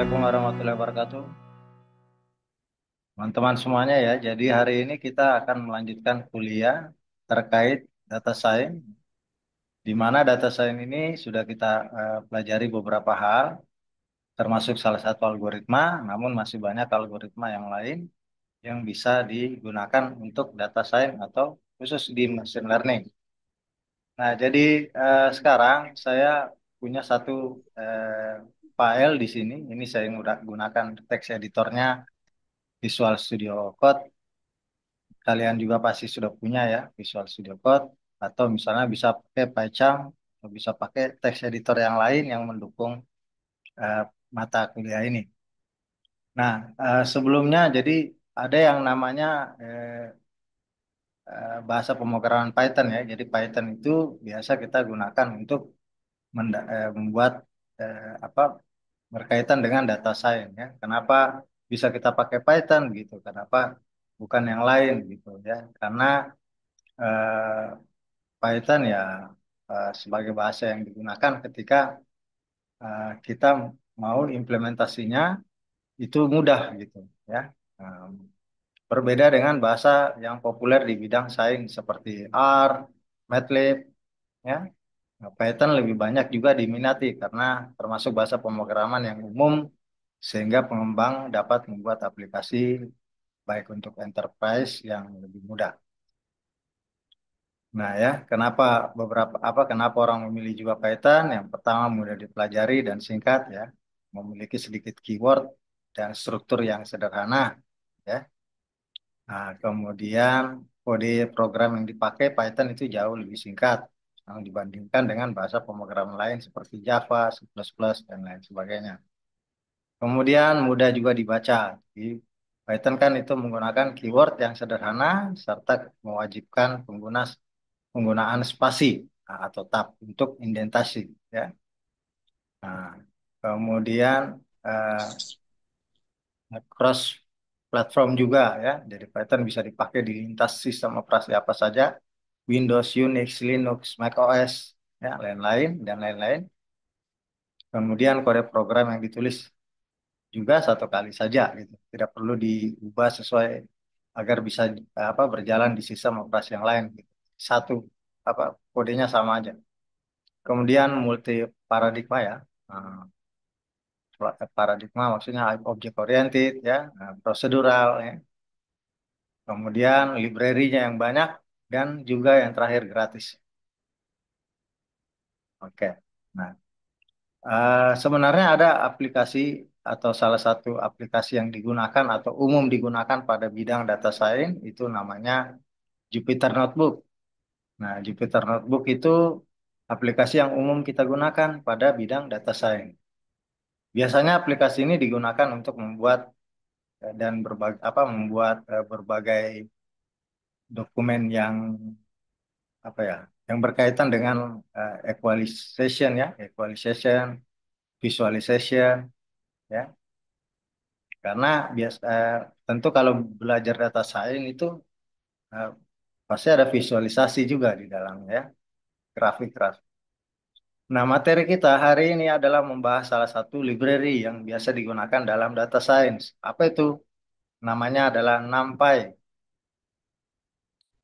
Assalamualaikum warahmatullahi wabarakatuh. Teman-teman semuanya ya, jadi hari ini kita akan melanjutkan kuliah terkait data science, di mana data science ini sudah kita pelajari beberapa hal, termasuk salah satu algoritma, namun masih banyak algoritma yang lain yang bisa digunakan untuk data science atau khusus di machine learning. Nah, jadi sekarang saya punya satu file di sini, ini saya udah gunakan text editornya Visual Studio Code. Kalian juga pasti sudah punya ya Visual Studio Code, atau misalnya bisa pakai PyCharm atau bisa pakai text editor yang lain yang mendukung eh, mata kuliah ini. Nah, sebelumnya jadi ada yang namanya eh, bahasa pemrograman Python ya. Jadi Python itu biasa kita gunakan untuk membuat apa berkaitan dengan data science ya. Kenapa bisa kita pakai Python gitu? Kenapa bukan yang lain gitu ya? Karena eh, Python ya sebagai bahasa yang digunakan ketika kita mau implementasinya itu mudah gitu ya. Em, Berbeda dengan bahasa yang populer di bidang sains seperti R, MATLAB ya. Nah, Python lebih banyak juga diminati karena termasuk bahasa pemrograman yang umum sehingga pengembang dapat membuat aplikasi baik untuk enterprise yang lebih mudah. Nah ya, kenapa orang memilih juga Python? Yang pertama mudah dipelajari dan singkat ya, memiliki sedikit keyword dan struktur yang sederhana ya. Nah, kemudian kode program yang dipakai Python itu jauh lebih singkat dibandingkan dengan bahasa pemrograman lain seperti Java, C++, dan lain sebagainya. Kemudian mudah juga dibaca. Jadi, Python kan itu menggunakan keyword yang sederhana serta mewajibkan penggunaan spasi atau tab untuk indentasi ya. Nah, kemudian eh, cross platform juga ya. Jadi Python bisa dipakai di lintas sistem operasi apa saja, Windows, Unix, Linux, Mac OS, ya, lain-lain dan lain-lain. Kemudian kode program yang ditulis juga satu kali saja gitu. Tidak perlu diubah sesuai agar bisa berjalan di sistem operasi yang lain gitu. Satu kodenya sama aja. Kemudian multi paradigma ya. Nah, paradigma maksudnya object oriented ya, prosedural ya. Kemudian library-nya yang banyak dan juga yang terakhir gratis. Oke. Nah, sebenarnya ada aplikasi atau salah satu aplikasi yang digunakan atau umum digunakan pada bidang data science itu namanya Jupyter Notebook. Nah, Jupyter Notebook itu aplikasi yang umum kita gunakan pada bidang data science. Biasanya aplikasi ini digunakan untuk membuat dan membuat berbagai dokumen yang yang berkaitan dengan equalization, visualization ya. Karena tentu kalau belajar data science itu eh, pasti ada visualisasi juga di dalamnya ya, grafik-grafik. Nah, materi kita hari ini adalah membahas salah satu library yang biasa digunakan dalam data science. Apa itu? Namanya adalah NumPy.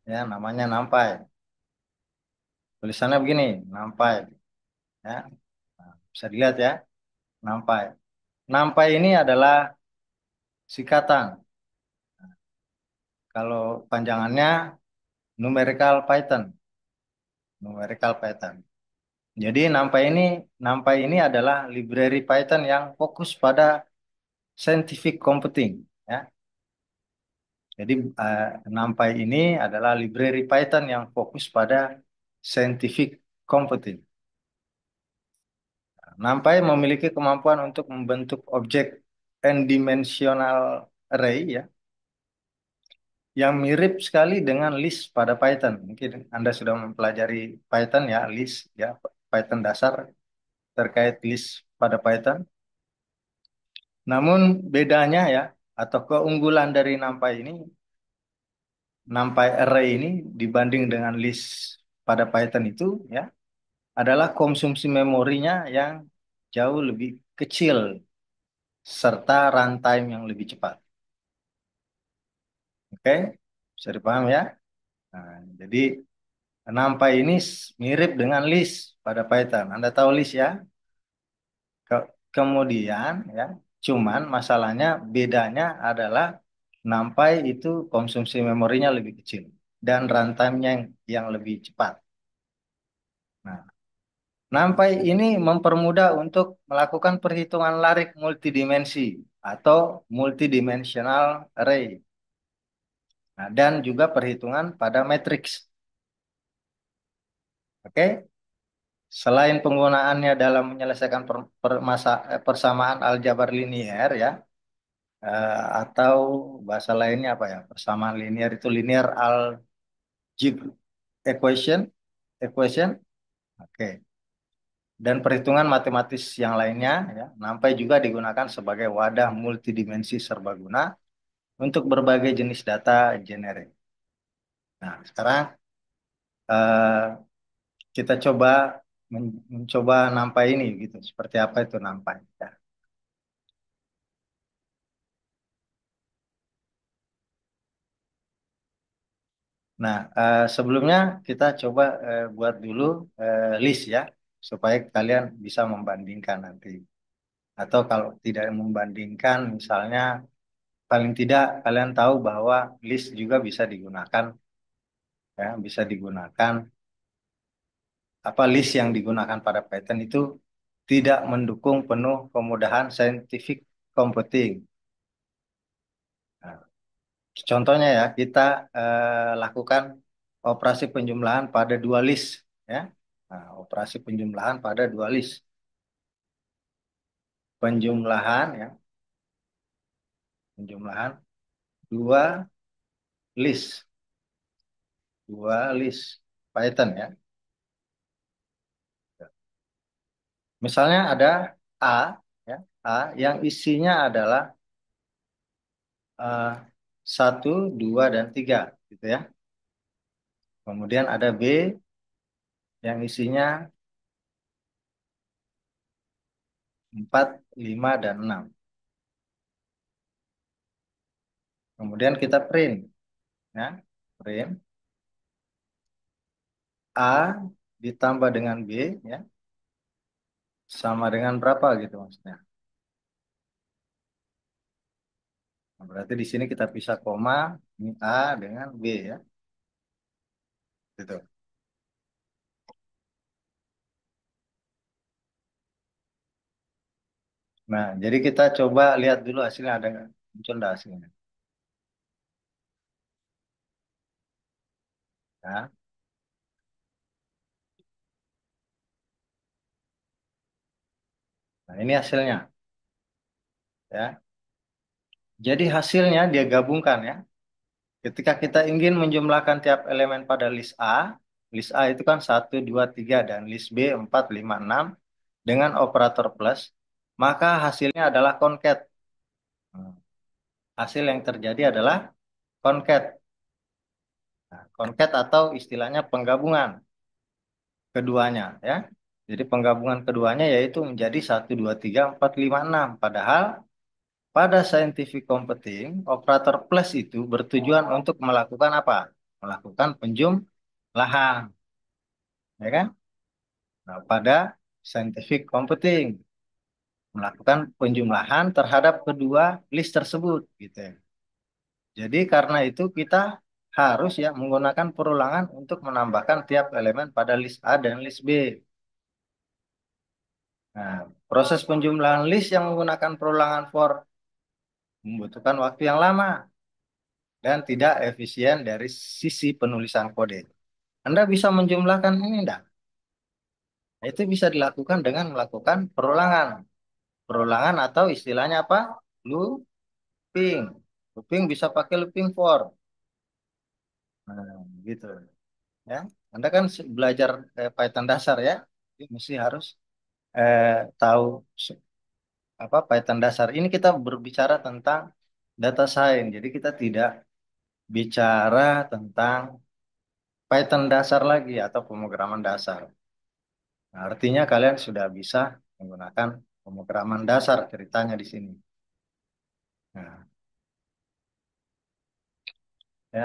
Ya, namanya NumPy. Tulisannya begini, NumPy. Ya, nah, bisa dilihat ya, NumPy. NumPy ini adalah singkatan. Kalau panjangannya numerical Python, numerical Python. Jadi NumPy ini adalah library Python yang fokus pada scientific computing. Ya. Jadi NumPy ini adalah library Python yang fokus pada scientific computing. NumPy memiliki kemampuan untuk membentuk objek n-dimensional array ya, yang mirip sekali dengan list pada Python. Mungkin Anda sudah mempelajari Python ya, list ya, Python dasar terkait list pada Python. Namun bedanya ya, atau keunggulan dari NumPy array ini dibanding dengan list pada Python itu ya, adalah konsumsi memorinya yang jauh lebih kecil serta runtime yang lebih cepat. Oke, bisa dipaham ya? Nah, jadi NumPy ini mirip dengan list pada Python. Anda tahu list ya? Kemudian ya, cuman masalahnya bedanya adalah NumPy itu konsumsi memorinya lebih kecil dan runtime-nya yang lebih cepat. Nah, NumPy ini mempermudah untuk melakukan perhitungan larik multidimensi atau multidimensional array. Nah, dan juga perhitungan pada matriks. Oke, selain penggunaannya dalam menyelesaikan persamaan aljabar linier ya, atau bahasa lainnya apa ya? Persamaan linier itu linear algebra equation, equation. Oke. Dan perhitungan matematis yang lainnya ya, NumPy juga digunakan sebagai wadah multidimensi serbaguna untuk berbagai jenis data generik. Nah, sekarang eh, kita coba mencoba NumPy ini gitu. Seperti apa itu NumPy ya. Nah, sebelumnya kita coba buat dulu list ya, supaya kalian bisa membandingkan nanti. Atau kalau tidak membandingkan, misalnya paling tidak kalian tahu bahwa list juga bisa digunakan, ya, bisa digunakan. Apa list yang digunakan pada Python itu tidak mendukung penuh kemudahan scientific computing. Nah, contohnya ya, kita lakukan operasi penjumlahan pada dua list, ya. Nah, operasi penjumlahan pada dua list. Penjumlahan ya, penjumlahan dua list, dua list Python ya. Misalnya ada A ya, A yang isinya adalah eh, 1, 2, dan 3 gitu ya. Kemudian ada B yang isinya 4, 5, dan 6. Kemudian kita print ya. Print A ditambah dengan B ya sama dengan berapa gitu maksudnya. Nah, berarti di sini kita pisah koma, ini A dengan B ya. Gitu. Nah, jadi kita coba lihat dulu hasilnya ada nggak? Muncul nggak hasilnya? Ya. Nah, ini hasilnya ya. Jadi hasilnya dia gabungkan ya. Ketika kita ingin menjumlahkan tiap elemen pada list A itu kan 1, 2, 3 dan list B 4, 5, 6 dengan operator plus, maka hasilnya adalah concat. Hmm. Hasil yang terjadi adalah concat. Nah, concat atau istilahnya penggabungan keduanya ya. Jadi penggabungan keduanya yaitu menjadi 1, 2, 3, 4, 5, 6. Padahal pada scientific computing, operator plus itu bertujuan untuk melakukan apa? Melakukan penjumlahan, ya kan? Nah, pada scientific computing melakukan penjumlahan terhadap kedua list tersebut, gitu ya. Jadi karena itu kita harus ya menggunakan perulangan untuk menambahkan tiap elemen pada list A dan list B. Nah, proses penjumlahan list yang menggunakan perulangan for membutuhkan waktu yang lama dan tidak efisien dari sisi penulisan kode. Anda bisa menjumlahkan ini enggak? Nah, itu bisa dilakukan dengan melakukan perulangan. Perulangan atau istilahnya apa? Looping. Looping bisa pakai looping for. Nah, gitu ya. Anda kan belajar Python dasar ya. Jadi mesti harus eh, tahu apa Python dasar. Ini kita berbicara tentang data science. Jadi kita tidak bicara tentang Python dasar lagi atau pemrograman dasar. Nah, artinya kalian sudah bisa menggunakan pemrograman dasar ceritanya di sini. Nah, ya.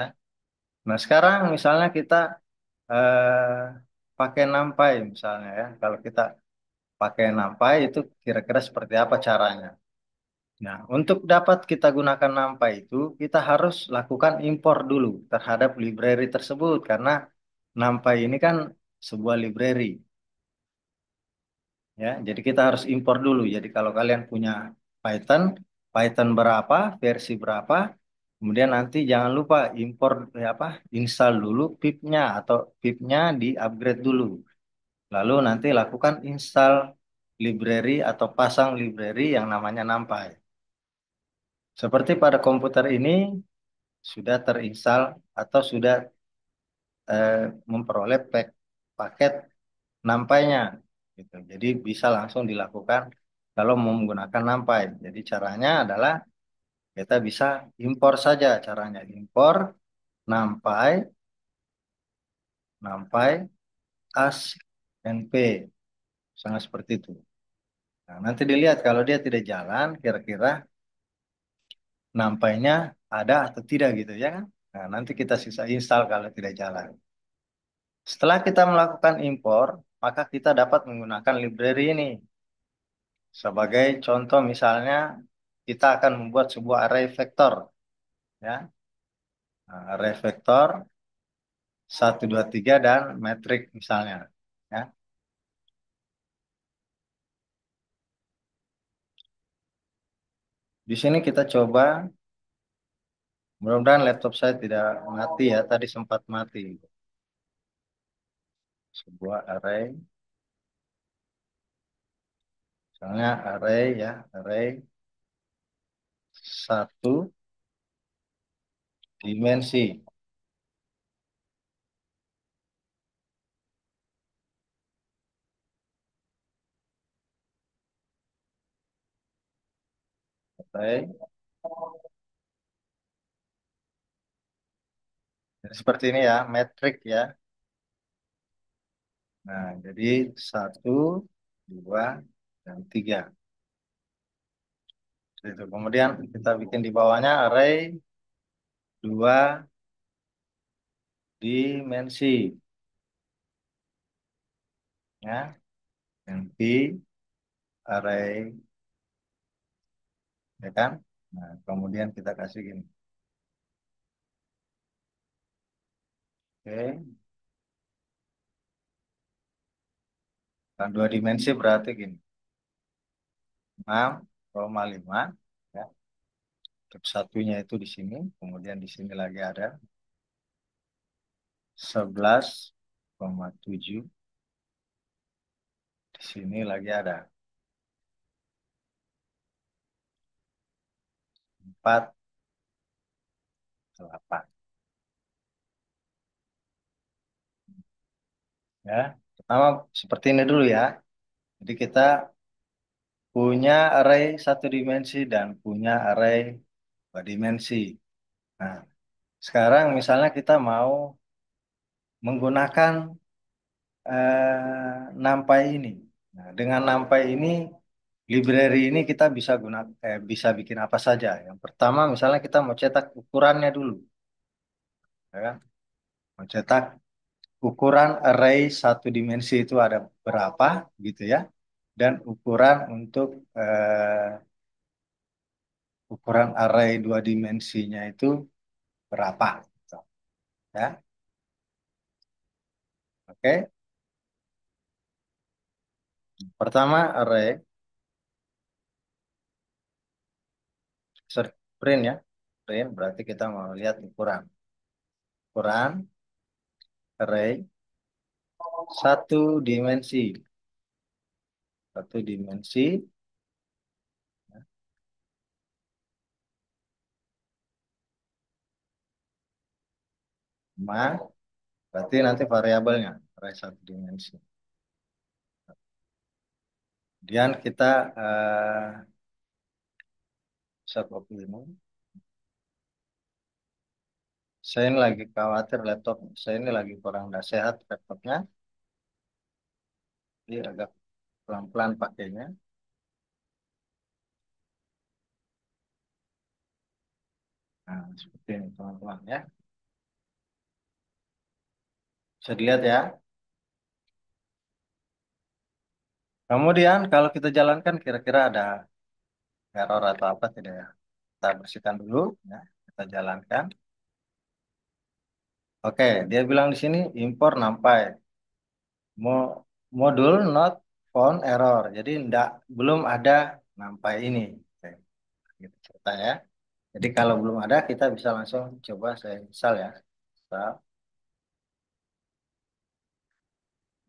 Nah, sekarang misalnya kita eh, pakai nampai misalnya ya. Kalau kita pakai nampai itu kira-kira seperti apa caranya? Nah, untuk dapat kita gunakan nampai itu, kita harus lakukan impor dulu terhadap library tersebut karena nampai ini kan sebuah library ya. Jadi kita harus impor dulu. Jadi kalau kalian punya Python, Python berapa, versi berapa, kemudian nanti jangan lupa impor install dulu pipnya atau pipnya di-upgrade dulu. Lalu nanti lakukan install library atau pasang library yang namanya NumPy. Seperti pada komputer ini sudah terinstall atau sudah eh, memperoleh paket NumPy-nya gitu. Jadi bisa langsung dilakukan kalau mau menggunakan NumPy. Jadi caranya adalah kita bisa impor saja caranya impor NumPy NumPy as np sangat seperti itu. Nah, nanti dilihat kalau dia tidak jalan kira-kira NumPy-nya ada atau tidak gitu ya kan. Nah, nanti kita sisa install kalau tidak jalan. Setelah kita melakukan impor, maka kita dapat menggunakan library ini. Sebagai contoh misalnya, kita akan membuat sebuah array vektor. Ya. Nah, array vektor 1, 2, 3 dan metrik misalnya. Ya. Di sini kita coba, mudah-mudahan laptop saya tidak mati ya, tadi sempat mati. Sebuah array, misalnya array 1 dimensi. Array. Jadi seperti ini ya, metrik ya. Nah, jadi 1, 2, dan 3. Itu. Kemudian kita bikin di bawahnya array 2 dimensi. Ya, nanti array, ya kan? Nah, kemudian kita kasih gini. Oke, nah, 2 dimensi berarti gini. 6,5. Ya. Untuk satunya itu di sini. Kemudian di sini lagi ada 11,7. Di sini lagi ada 4,8. Ya, pertama seperti ini dulu ya. Jadi kita punya array 1 dimensi dan punya array 2 dimensi. Nah, sekarang misalnya kita mau menggunakan NumPy ini. Nah, dengan NumPy ini, library ini kita bisa bikin apa saja. Yang pertama, misalnya kita mau cetak ukurannya dulu, ya kan? Mau cetak ukuran array 1 dimensi itu ada berapa, gitu ya. Dan ukuran untuk ukuran array 2 dimensinya itu berapa, gitu, ya. Oke, pertama array print ya, print berarti kita mau lihat ukuran array 1 dimensi, 1 dimensi, ma, berarti nanti variabelnya array 1 dimensi. Kemudian kita bisa copy ini. Saya ini lagi khawatir laptop saya ini lagi kurang sehat laptopnya, jadi agak pelan-pelan pakainya. Nah, seperti ini teman-teman ya. Bisa dilihat ya. Kemudian kalau kita jalankan kira-kira ada error atau apa tidak ya? Kita bersihkan dulu ya. Kita jalankan. Oke, dia bilang di sini import NumPy. Modul not found error. Jadi belum ada NumPy ini. Oke, gitu ceritanya. Jadi kalau belum ada kita bisa langsung coba saya install ya. Install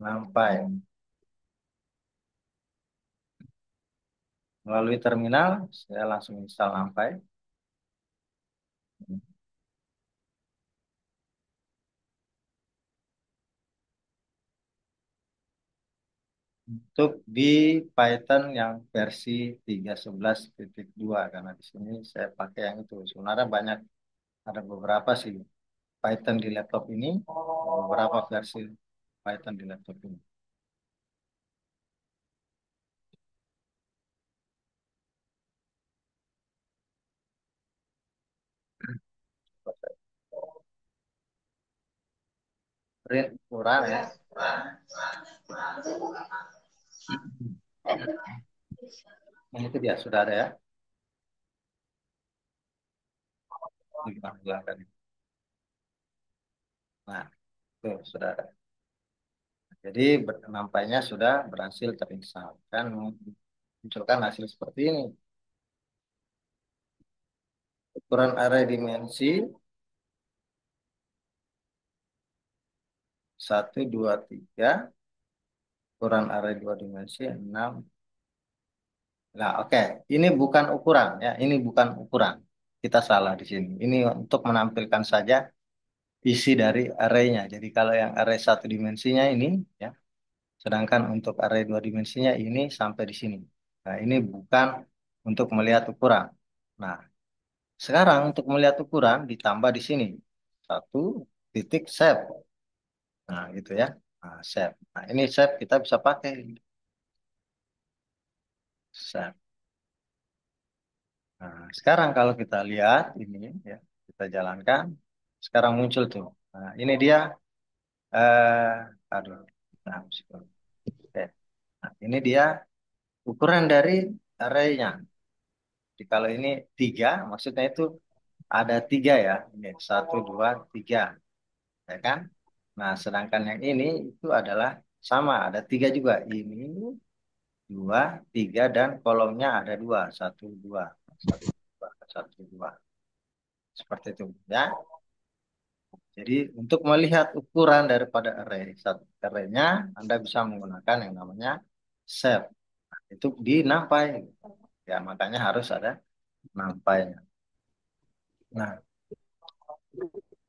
NumPy melalui terminal. Saya langsung install NumPy. Untuk di Python yang versi 3.11.2 karena di sini saya pakai yang itu. Sebenarnya banyak ada beberapa sih Python di laptop ini, ada beberapa versi Python di laptop ini. Print ukuran ya. Ini itu dia sudah ada ya. Ini kita hilangkan. Nah, itu sudah ada. Jadi nampaknya sudah berhasil terinstall. Kan munculkan hasil seperti ini. Ukuran array dimensi 1, 2, 3. Ukuran array 2 dimensi 6. Nah, oke. Ini bukan ukuran ya. Ini bukan ukuran. Kita salah di sini. Ini untuk menampilkan saja isi dari arraynya. Jadi kalau yang array 1 dimensinya ini ya. Sedangkan untuk array 2 dimensinya ini sampai di sini. Nah, ini bukan untuk melihat ukuran. Nah, sekarang untuk melihat ukuran ditambah di sini. 1 titik shape. Nah, gitu ya. Nah, shape. Nah, ini shape kita bisa pakai. Shape. Nah, sekarang kalau kita lihat ini ya, kita jalankan. Sekarang muncul tuh. Nah, ini dia. Aduh. Nah, oke. Nah, ini dia ukuran dari arraynya. Jadi kalau ini 3, maksudnya itu ada 3 ya. Ini 1, 2, 3, ya kan? Nah, sedangkan yang ini itu adalah sama, ada 3 juga. Ini 2, 3 dan kolomnya ada 2, 1, 2, 1, 2, 1, 2. Seperti itu ya. Jadi untuk melihat ukuran daripada array satu arraynya, Anda bisa menggunakan yang namanya shape. Itu di NumPy. Ya, makanya harus ada NumPy-nya. Nah,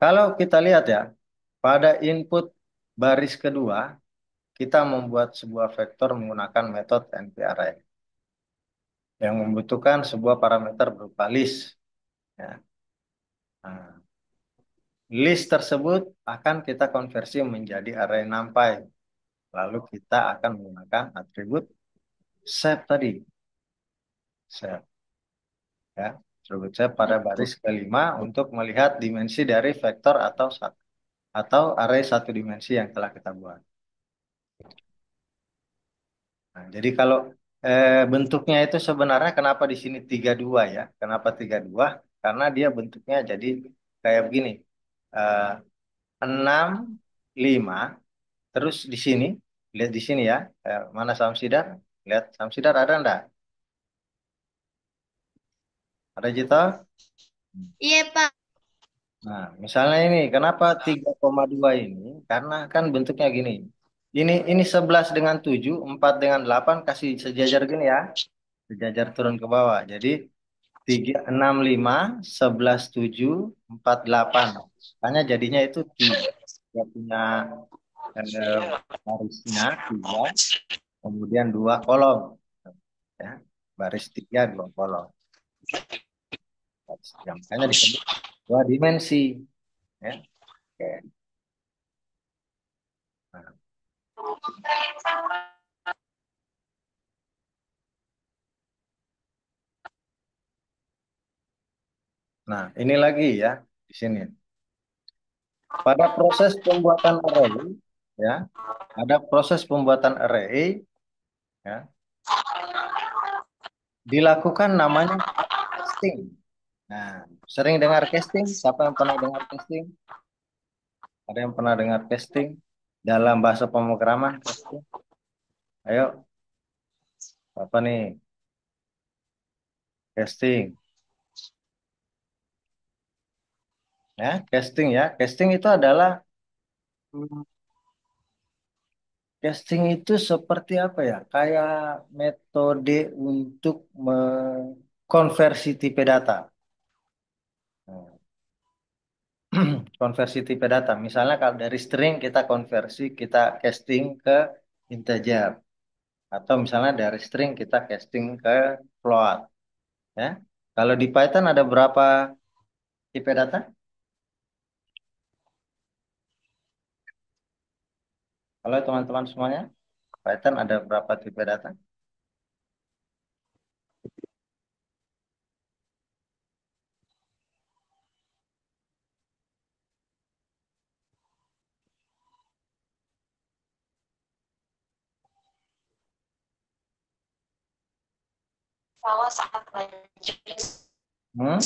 kalau kita lihat ya, pada input baris kedua, kita membuat sebuah vektor menggunakan metode nparray yang membutuhkan sebuah parameter berupa list. Ya. Nah, list tersebut akan kita konversi menjadi array NumPy. Lalu kita akan menggunakan atribut shape tadi. Shape, ya. Atribut shape pada baris kelima untuk melihat dimensi dari vektor atau array 1 dimensi yang telah kita buat. Nah, jadi kalau bentuknya itu sebenarnya kenapa di sini 32 ya? Kenapa 32? Karena dia bentuknya jadi kayak begini. Eh, 6, 5. Terus di sini, lihat di sini ya. Mana Samsidar? Lihat Samsidar ada enggak? Ada Jito? Iya, Pak. Nah, misalnya ini, kenapa 3,2 ini? Karena kan bentuknya gini. Ini 11 dengan 7, 4 dengan 8 kasih sejajar gini ya. Sejajar turun ke bawah. Jadi 3, 6, 5, 11, 7, 4, 8. Makanya jadinya itu 3. Dia punya eh, barisnya 3, kemudian 2 kolom. Ya. Baris 3, 2 kolom. Baris 3. Makanya disebut 2 dimensi. Ya. Oke. Nah, Nah, ini lagi ya di sini. Pada proses pembuatan array, ya, ada proses pembuatan array, ya, dilakukan namanya upcasting. Nah, sering dengar casting? Siapa yang pernah dengar casting? Ada yang pernah dengar casting? Dalam bahasa pemrograman, casting? Ayo, apa nih? Casting, ya, casting ya. Casting itu adalah casting itu seperti apa ya? Kayak metode untuk mengkonversi tipe data. Nah, konversi tipe data. Misalnya kalau dari string kita konversi, kita casting ke integer. Atau misalnya dari string kita casting ke float. Ya. Kalau di Python ada berapa tipe data? Halo teman-teman semuanya, Python ada berapa tipe data? Saya sangat lanjut. Hmm?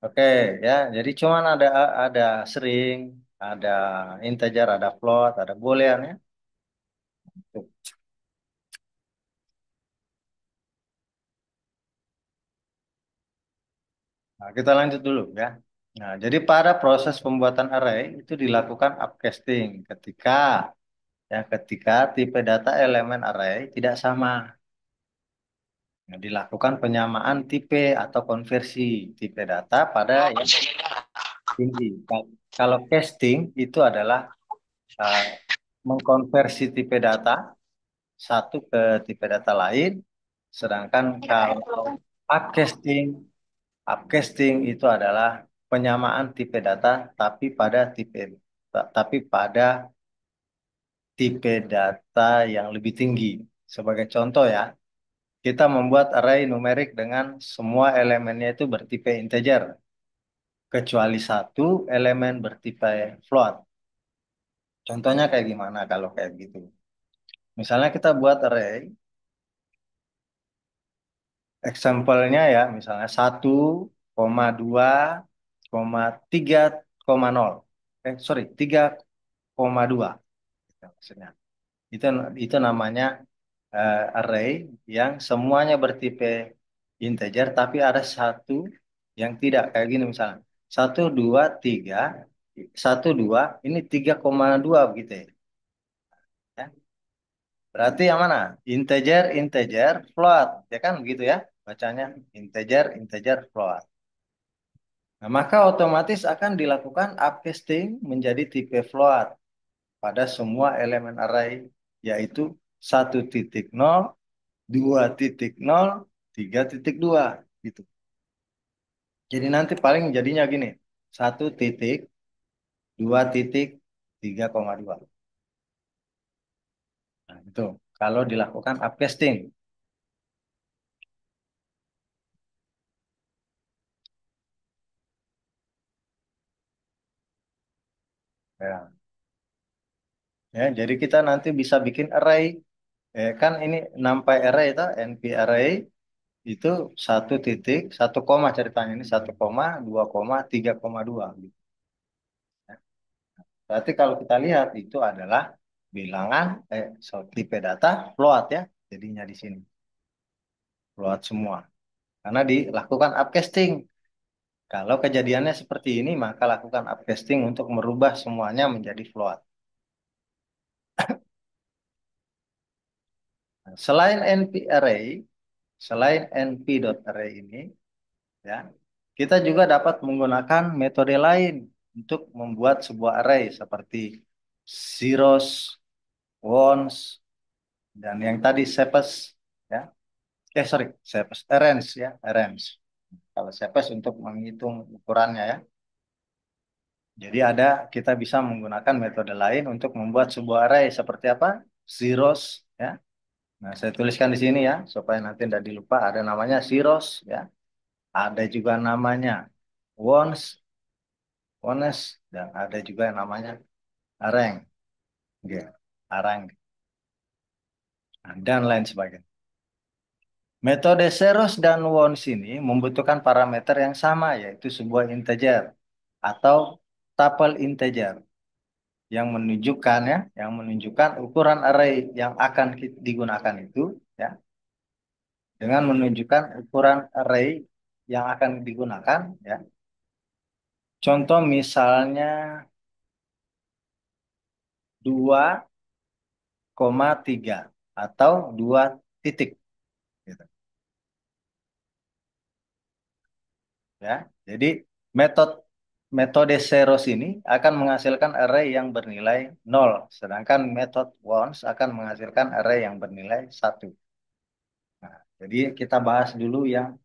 Oke, ya. Jadi cuman ada string, ada integer, ada float, ada boolean ya. Tuh. Nah, kita lanjut dulu ya. Nah, jadi pada proses pembuatan array itu dilakukan upcasting ketika tipe data elemen array tidak sama. Nah, dilakukan penyamaan tipe atau konversi tipe data pada yang tinggi. Kalau casting itu adalah eh, mengkonversi tipe data satu ke tipe data lain, sedangkan kalau upcasting, upcasting itu adalah penyamaan tipe data tapi pada tipe data yang lebih tinggi. Sebagai contoh ya, kita membuat array numerik dengan semua elemennya itu bertipe integer, kecuali satu elemen bertipe float. Contohnya kayak gimana kalau kayak gitu? Misalnya kita buat array, example-nya ya, misalnya 1,2,3,0. Sorry, 3,2. Maksudnya. Itu itu namanya array yang semuanya bertipe integer, tapi ada satu yang tidak. Kayak gini misalnya. 1, 2, 3, 1, 2, ini 3,2 begitu ya. Ya. Berarti yang mana? Integer, integer, float. Ya kan begitu ya? Bacanya integer, integer, float. Nah, maka otomatis akan dilakukan upcasting menjadi tipe float pada semua elemen array, yaitu 1,0, 2,0, 3,2 gitu. Jadi nanti paling jadinya gini, 1,2,3,2. Nah, itu kalau dilakukan upcasting. Ya. Ya, jadi kita nanti bisa bikin array. Kan ini NumPy array itu, NP array itu 1,1 ceritanya ini 1,2,3,2 gitu. Ya. Berarti kalau kita lihat itu adalah bilangan tipe data float ya, jadinya di sini float semua karena dilakukan upcasting. Kalau kejadiannya seperti ini maka lakukan upcasting untuk merubah semuanya menjadi float. Nah, selain NP array, selain np.array ini ya, kita juga dapat menggunakan metode lain untuk membuat sebuah array seperti zeros, ones, dan yang tadi sepes ya. Sorry, sepes, arrange ya, arrange. Kalau sepes untuk menghitung ukurannya ya. Jadi kita bisa menggunakan metode lain untuk membuat sebuah array seperti apa? Zeros ya. Nah, saya tuliskan di sini ya, supaya nanti tidak dilupa. Ada namanya zeros, ya. Ada juga namanya ones, ones, dan ada juga yang namanya areng, ya, areng, dan lain sebagainya. Metode zeros dan ones ini membutuhkan parameter yang sama, yaitu sebuah integer atau tuple integer yang menunjukkan ukuran array yang akan digunakan itu, ya, dengan menunjukkan ukuran array yang akan digunakan, ya. Contoh misalnya 2,3 atau 2 titik, gitu, ya. Jadi metode metode zeros ini akan menghasilkan array yang bernilai 0, sedangkan metode ones akan menghasilkan array yang bernilai 1. Nah, jadi kita bahas dulu yang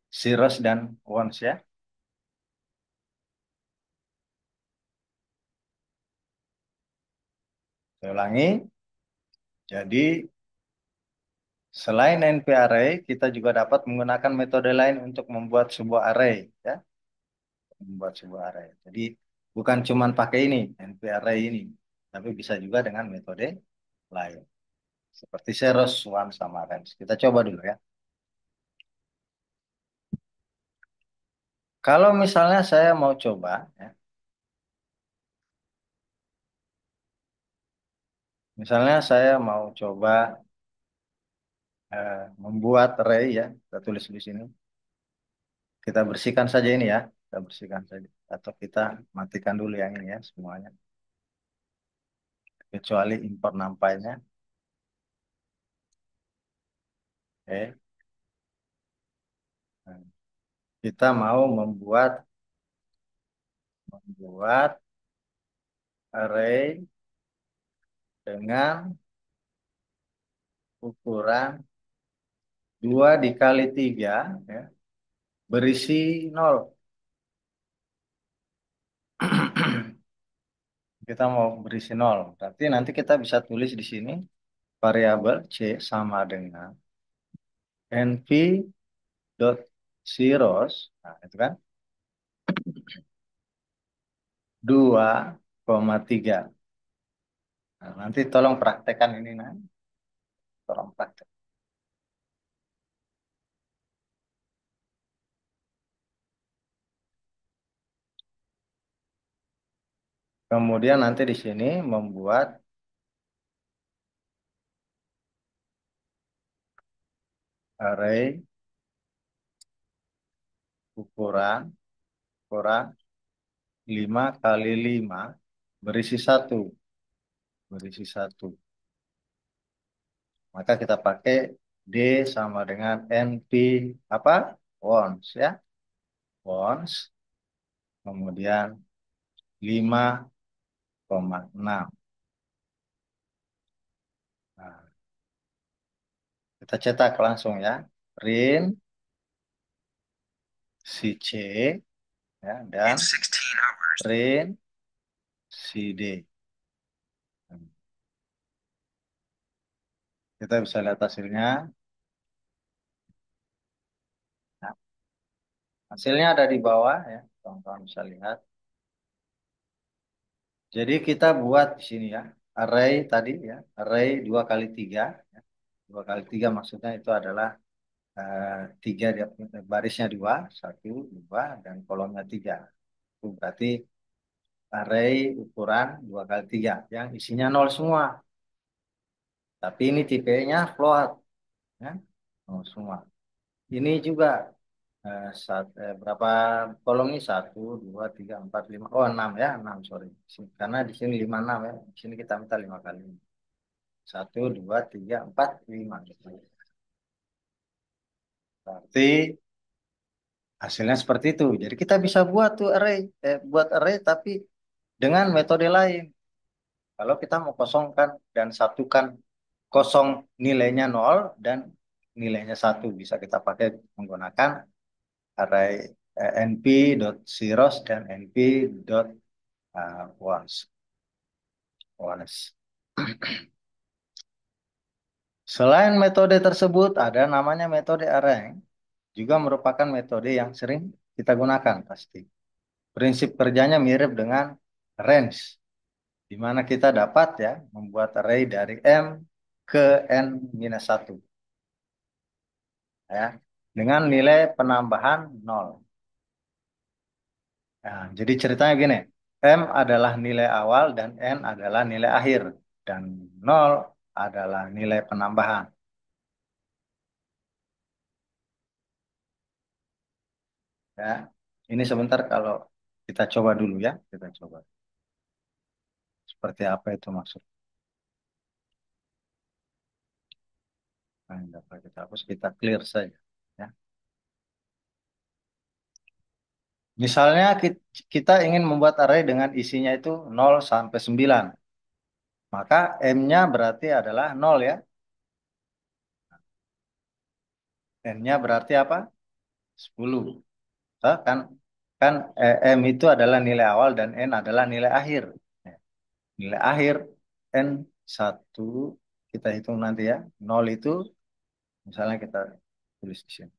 zeros dan ones, ya. Saya ulangi. Jadi selain NP array, kita juga dapat menggunakan metode lain untuk membuat sebuah array, ya, membuat sebuah array. Jadi bukan cuma pakai ini, NP array ini, tapi bisa juga dengan metode lain. Seperti zeros, one, sama range. Kita coba dulu ya. Kalau misalnya saya mau coba, ya, misalnya saya mau coba membuat array, ya, kita tulis di sini. Kita bersihkan saja ini ya, kita bersihkan saja. Atau kita matikan dulu yang ini ya semuanya, kecuali import numpy-nya. Oke. Nah, kita mau membuat array dengan ukuran 2 dikali 3, ya, berisi 0. Kita mau berisi 0. Berarti nanti kita bisa tulis di sini variabel C sama dengan np dot zeros. Nah, itu kan 2,3. Nah, nanti tolong praktekkan ini, nah. Tolong praktek. Kemudian nanti di sini membuat array ukuran ukuran 5 kali 5 berisi 1. Berisi 1. Maka kita pakai D sama dengan NP apa? Ones, ya. Ones. Kemudian 5,6. Nah, kita cetak langsung ya. Print si C, ya, dan print si D. Kita bisa lihat hasilnya. Nah, hasilnya ada di bawah ya. Teman-teman bisa lihat. Jadi kita buat di sini ya. Array tadi ya. Array 2 kali 3. Ya. 2 kali 3 maksudnya itu adalah tiga, barisnya 2, 1, 2, dan kolomnya 3. Itu berarti array ukuran 2 kali 3 yang isinya 0 semua. Tapi ini tipenya float, ya. 0 semua. Ini juga berapa kolom ini? 1, 2, 3, 4, 5. Oh, 6 ya, 6, sorry. Karena di sini 5, 6 ya. Di sini kita minta 5 kali. 1, 2, 3, 4, 5. Berarti hasilnya seperti itu. Jadi kita bisa buat tuh array, buat array tapi dengan metode lain. Kalau kita mau kosongkan dan satukan, kosong nilainya 0 dan nilainya 1, bisa kita pakai menggunakan array np.zeros dan np.ones. Selain metode tersebut, ada namanya metode array, juga merupakan metode yang sering kita gunakan pasti. Prinsip kerjanya mirip dengan range, di mana kita dapat ya membuat array dari M ke N-1 ya, dengan nilai penambahan 0. Nah, jadi ceritanya gini, M adalah nilai awal dan N adalah nilai akhir, dan 0 adalah nilai penambahan. Ya, ini sebentar kalau kita coba dulu ya, kita coba seperti apa itu maksud. Nah, yang dapat kita hapus, kita clear saja. Ya. Misalnya kita ingin membuat array dengan isinya itu 0 sampai 9, maka M-nya berarti adalah 0 ya. N-nya berarti apa? 10. Toh, kan kan M itu adalah nilai awal dan N adalah nilai akhir. Ya, nilai akhir N1 kita hitung nanti ya. 0 itu misalnya kita tulis di sini.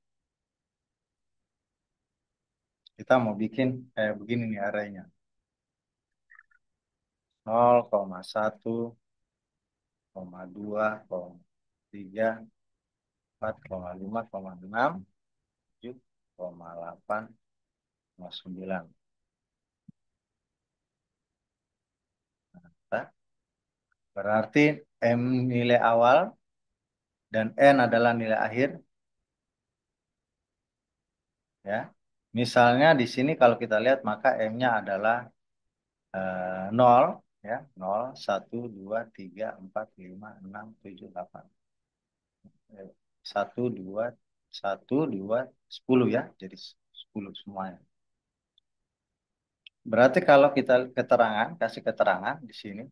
Kita mau bikin begini nih arraynya. 0,1, 0,2, 0,3, 4,5, 6, 7, 8, 9. Nah, berarti M nilai awal dan N adalah nilai akhir ya. Misalnya di sini kalau kita lihat maka M-nya adalah 0 ya, 0, 1, 2, 3, 4, 5, 6, 7, 8. 1, 2, 1, 2, 10 ya. Jadi 10 semuanya. Berarti kalau kita keterangan, kasih keterangan di sini,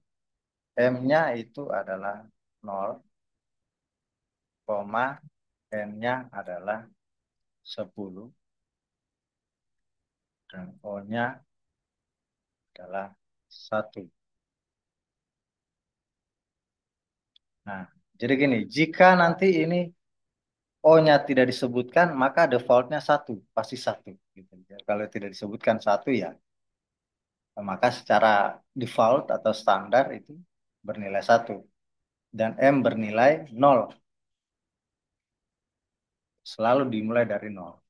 M-nya itu adalah 0, koma, N-nya adalah 10, dan O-nya adalah 1. Nah, jadi gini, jika nanti ini O-nya tidak disebutkan, maka defaultnya 1, pasti 1. Gitu. Kalau tidak disebutkan 1 ya, maka secara default atau standar itu bernilai 1. Dan M bernilai 0. Selalu dimulai dari 0.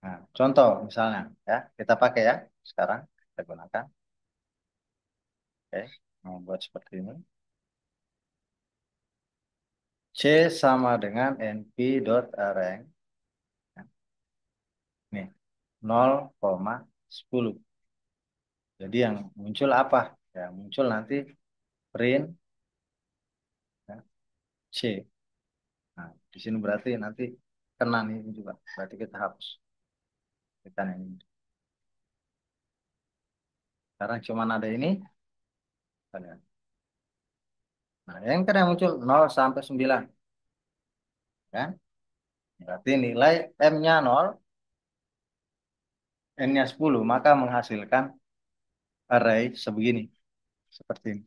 Nah, contoh misalnya ya, kita pakai ya sekarang kita gunakan. Oke, membuat seperti ini. C sama dengan np.array. Nih, 0,10. Jadi yang muncul apa? Ya, muncul nanti print ya, C. Nah, di sini berarti nanti kena nih ini juga. Berarti kita hapus. Kita ini. Sekarang cuma ada ini. Kita lihat. Nah, yang kan yang muncul 0 sampai 9. Kan? Berarti nilai M-nya 0, N-nya 10, maka menghasilkan array sebegini. Seperti ini.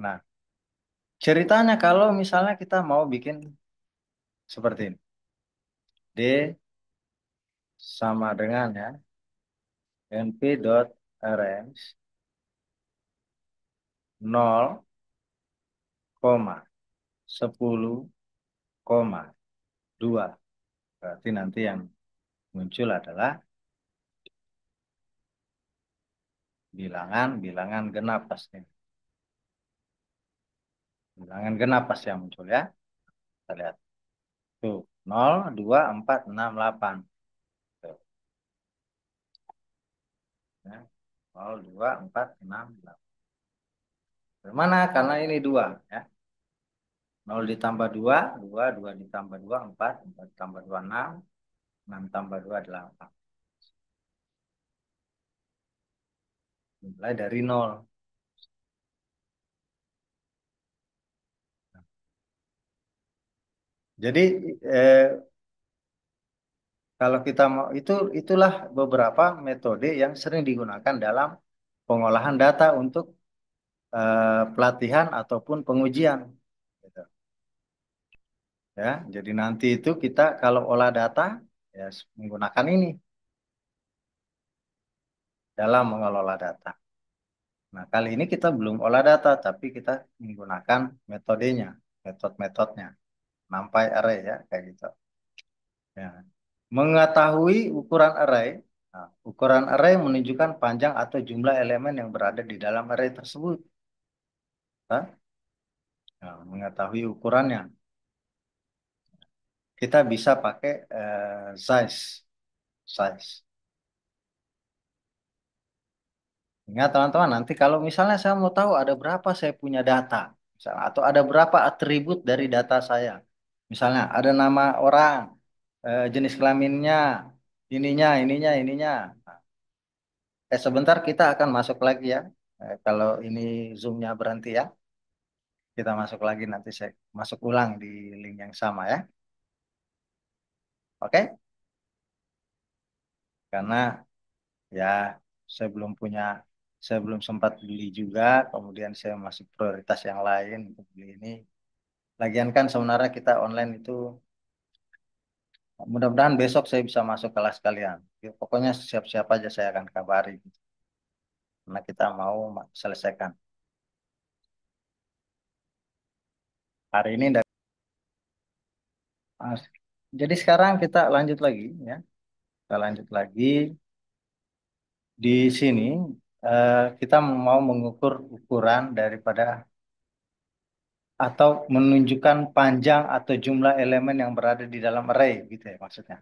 Nah, ceritanya kalau misalnya kita mau bikin seperti ini. D sama dengan ya, np.arrange 0,10,2. Berarti nanti yang muncul adalah bilangan genap pasti. Bilangan genap pasti yang muncul ya. Kita lihat. Tuh, 0, 2, 4, 6, 8. Tuh, ya. 0, 2, 4, 6, 8. Bagaimana? Karena ini 2 ya. 0 ditambah 2, 2, 2 ditambah 2, 4, 4 ditambah 2, 6, 6 tambah 2, 8. Mulai dari 0. Jadi eh, kalau kita mau itulah beberapa metode yang sering digunakan dalam pengolahan data untuk pelatihan ataupun pengujian. Gitu. Ya, jadi nanti itu kita kalau olah data ya menggunakan ini dalam mengelola data. Nah, kali ini kita belum olah data, tapi kita menggunakan metodenya, metode-metodenya, NumPy array ya, kayak gitu. Ya. Mengetahui ukuran array, nah, ukuran array menunjukkan panjang atau jumlah elemen yang berada di dalam array tersebut. Nah, mengetahui ukurannya, kita bisa pakai size, size. Ingat teman-teman, nanti kalau misalnya saya mau tahu ada berapa saya punya data, misalnya, atau ada berapa atribut dari data saya. Misalnya ada nama orang, jenis kelaminnya, ininya. Sebentar kita akan masuk lagi ya. Kalau ini Zoom-nya berhenti ya, kita masuk lagi nanti saya masuk ulang di link yang sama ya. Oke? Karena ya saya belum punya, saya belum sempat beli juga, kemudian saya masih prioritas yang lain untuk beli ini. Lagian kan sebenarnya kita online itu mudah-mudahan besok saya bisa masuk kelas kalian. Ya, pokoknya siap-siap aja saya akan kabari gitu. Karena kita mau selesaikan hari ini. Ah, jadi sekarang kita lanjut lagi ya. Kita lanjut lagi di sini kita mau mengukur ukuran daripada atau menunjukkan panjang atau jumlah elemen yang berada di dalam array gitu ya maksudnya.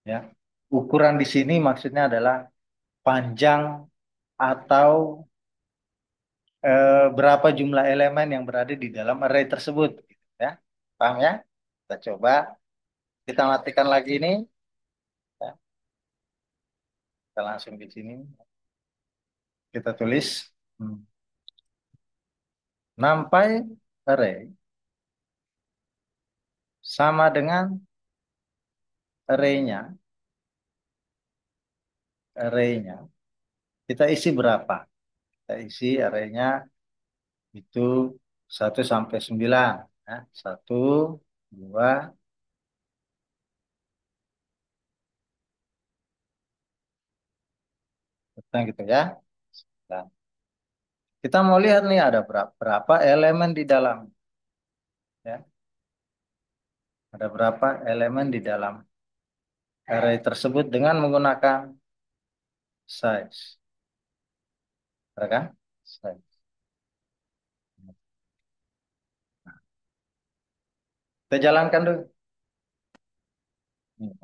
Ya. Ukuran di sini maksudnya adalah panjang atau berapa jumlah elemen yang berada di dalam array tersebut gitu ya. Paham ya? Kita coba kita matikan lagi ini ya. Kita langsung di sini kita tulis NumPy array sama dengan array-nya, array-nya kita isi berapa? Kita isi array-nya itu 1 sampai 9 ya. 1, 2, gitu ya. Nah, kita mau lihat nih ada berapa elemen di dalam ya. Ada berapa elemen di dalam array tersebut dengan menggunakan size. Ya kan? Size. Kita jalankan dulu.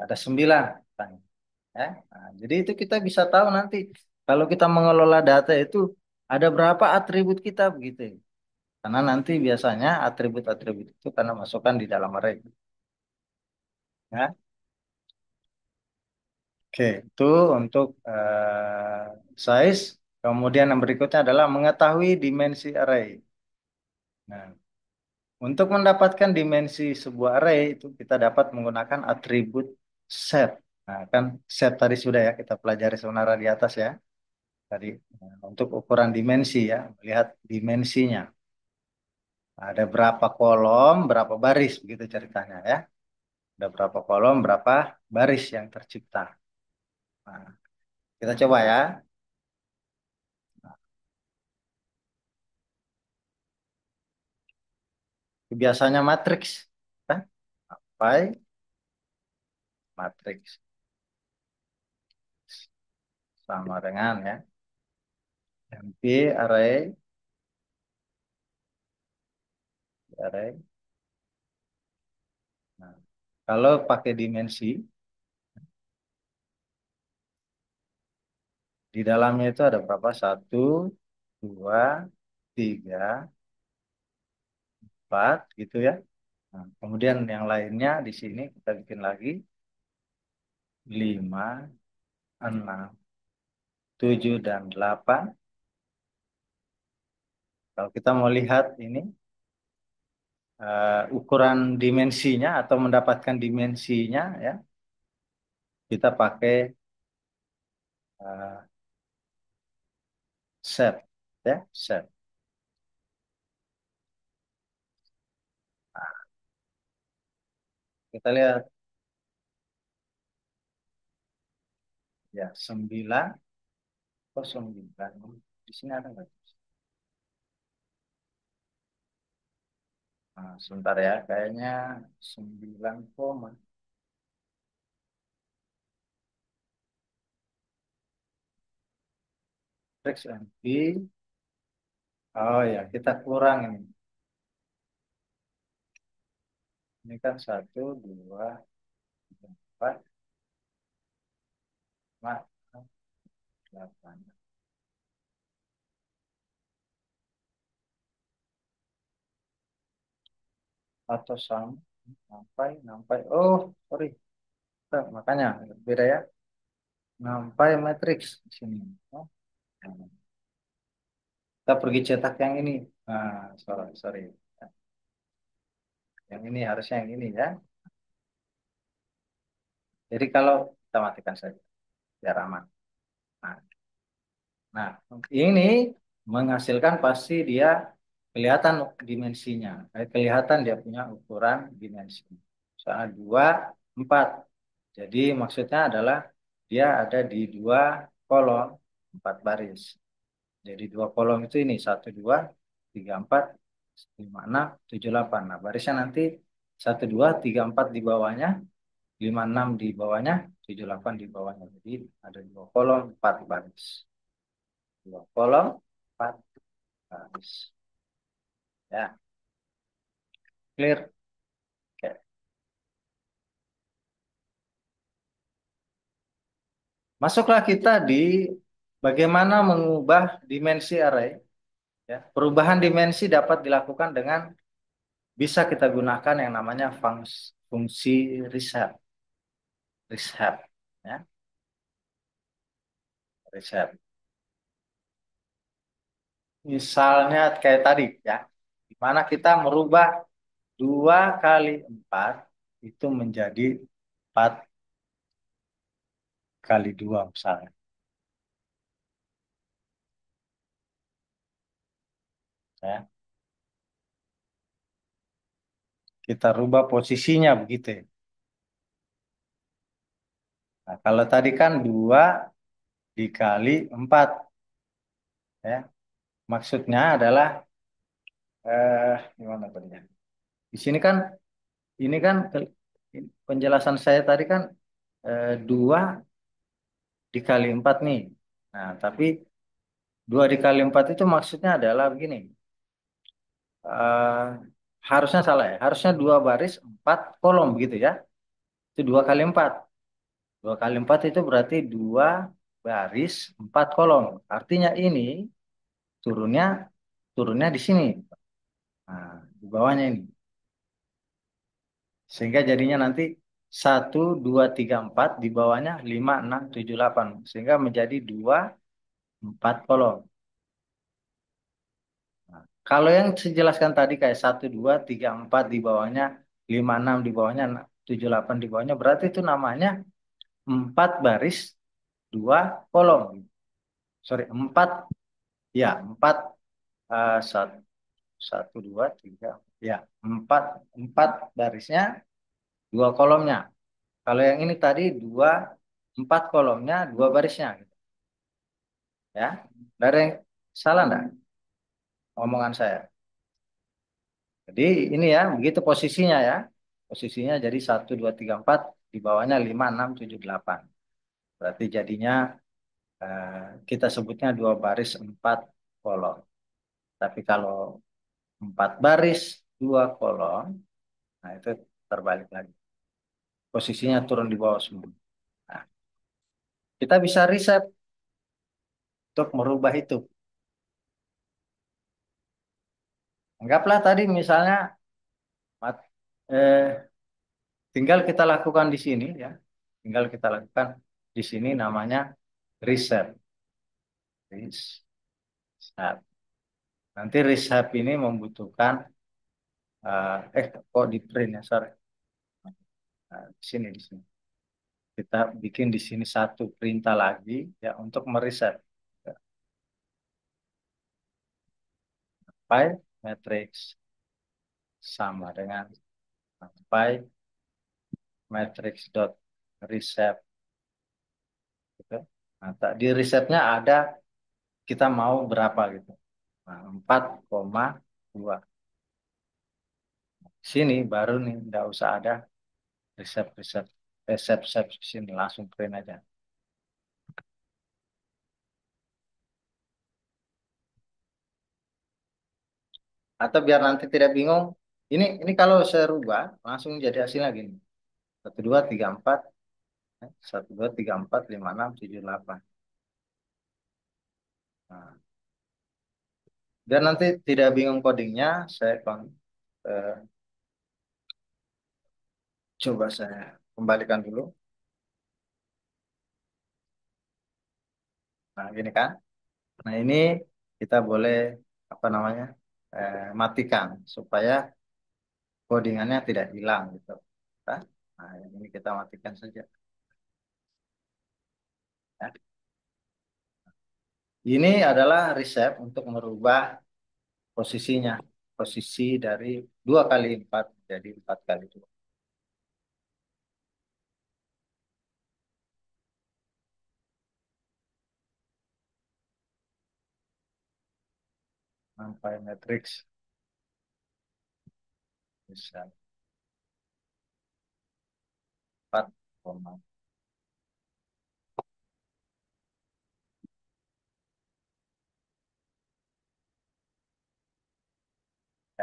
Ada 9. Ya. Nah, jadi itu kita bisa tahu nanti kalau kita mengelola data itu ada berapa atribut kita begitu. Karena nanti biasanya atribut-atribut itu karena masukkan di dalam array. Ya. Oke, itu untuk size. Kemudian yang berikutnya adalah mengetahui dimensi array. Nah, untuk mendapatkan dimensi sebuah array itu kita dapat menggunakan atribut set. Nah, kan set tadi sudah ya kita pelajari sebenarnya di atas ya. Tadi untuk ukuran dimensi ya, melihat dimensinya. Ada berapa kolom, berapa baris begitu ceritanya ya. Ada berapa kolom, berapa baris yang tercipta. Nah, kita coba ya. Biasanya matriks. Nah, Pi matriks sama dengan ya MP array array. Nah, kalau pakai dimensi di dalamnya itu ada berapa? 1, 2, 3, 4 gitu ya. Nah, kemudian yang lainnya di sini kita bikin lagi 5, 6, 7 dan 8. Kalau kita mau lihat ini ukuran dimensinya atau mendapatkan dimensinya ya, kita pakai uh, set, ya, set. Nah, kita lihat ya 9, kok 9. Di sini ada nggak? Nah, sebentar ya, kayaknya 9 koma. X and B. Oh ya, kita kurang ini. Ini kan 1, 2, 3, 4, 5, 8. Atau sama, sampai, sampai. Oh, sorry. Nah, makanya beda ya. Sampai matriks di sini. Oh, kita pergi cetak yang ini. Nah, sorry, sorry. Yang ini harusnya yang ini ya. Jadi kalau kita matikan saja, biar aman. Nah, nah, ini menghasilkan pasti dia kelihatan dimensinya. Kelihatan dia punya ukuran dimensi. Soal 2, 4. Jadi maksudnya adalah dia ada di 2 kolom, 4 baris. Jadi 2 kolom itu ini 1, 2, 3, 4, 5, 6, 7, 8. Nah, barisnya nanti 1, 2, 3, 4 di bawahnya, 5, 6 di bawahnya, 7, 8 di bawahnya. Jadi ada 2 kolom, 4 baris. 2 kolom, 4 baris. Ya, clear. Oke. Masuklah kita di bagaimana mengubah dimensi array. Ya, perubahan dimensi dapat dilakukan dengan bisa kita gunakan yang namanya fungsi reshape. Reshape, ya, reshape. Misalnya kayak tadi, ya, di mana kita merubah 2 kali 4 itu menjadi 4 kali 2 misalnya. Ya. Kita rubah posisinya begitu ya. Nah, kalau tadi kan 2 dikali 4, ya. Maksudnya adalah gimana tadi ya? Di sini kan ini kan penjelasan saya tadi kan 2 dikali 4 nih. Nah, tapi 2 dikali 4 itu maksudnya adalah begini. eh, Harusnya salah ya. Harusnya 2 baris 4 kolom begitu ya. Itu 2 kali 4. 2 kali 4 itu berarti 2 baris 4 kolom. Artinya ini turunnya turunnya di sini. Nah, di bawahnya ini. Sehingga jadinya nanti 1, 2, 3, 4 di bawahnya 5, 6, 7, 8. Sehingga menjadi 2, 4 kolom. Nah, kalau yang saya jelaskan tadi kayak 1, 2, 3, 4 di bawahnya, 5, 6 di bawahnya, 7, 8 di bawahnya, berarti itu namanya 4 baris 2 kolom. Sorry, 4, ya, 4, satu, satu, 2, 3, ya, 4 barisnya 2 kolomnya. Kalau yang ini tadi 4 kolomnya 2 barisnya, gitu. Ya, dari yang salah enggak omongan saya? Jadi ini ya, begitu posisinya ya. Posisinya jadi 1, 2, 3, 4 di bawahnya 5, 6, 7, 8. Berarti jadinya eh, kita sebutnya 2 baris 4 kolom. Tapi kalau 4 baris 2 kolom, nah itu terbalik lagi. Posisinya turun di bawah semua. Nah, kita bisa riset untuk merubah itu. Anggaplah tadi misalnya mat- eh, tinggal kita lakukan di sini ya. Tinggal kita lakukan di sini namanya riset. Riset. Nanti riset ini membutuhkan kok di print ya, sorry. Nah, di sini. Kita bikin di sini satu perintah lagi ya untuk meriset. Pi matrix sama dengan pi matrix dot reshape gitu. Nah, di reshape-nya ada kita mau berapa gitu. Nah, 4,2. Sini baru nih, nggak usah ada reshape-reshape. Reshape sini langsung print aja. Atau biar nanti tidak bingung, ini kalau saya rubah langsung jadi hasilnya gini. 1234, 12345678. Nah, biar nanti tidak bingung codingnya, eh, coba saya kembalikan dulu. Nah, gini kan. Nah, ini kita boleh apa namanya? Matikan supaya codingannya tidak hilang gitu. Nah, nah, ini kita matikan saja. Ya. Ini adalah resep untuk merubah posisinya. Posisi dari 2 kali 4 jadi 4 kali 2. Sampai matriks bisa 4 koma.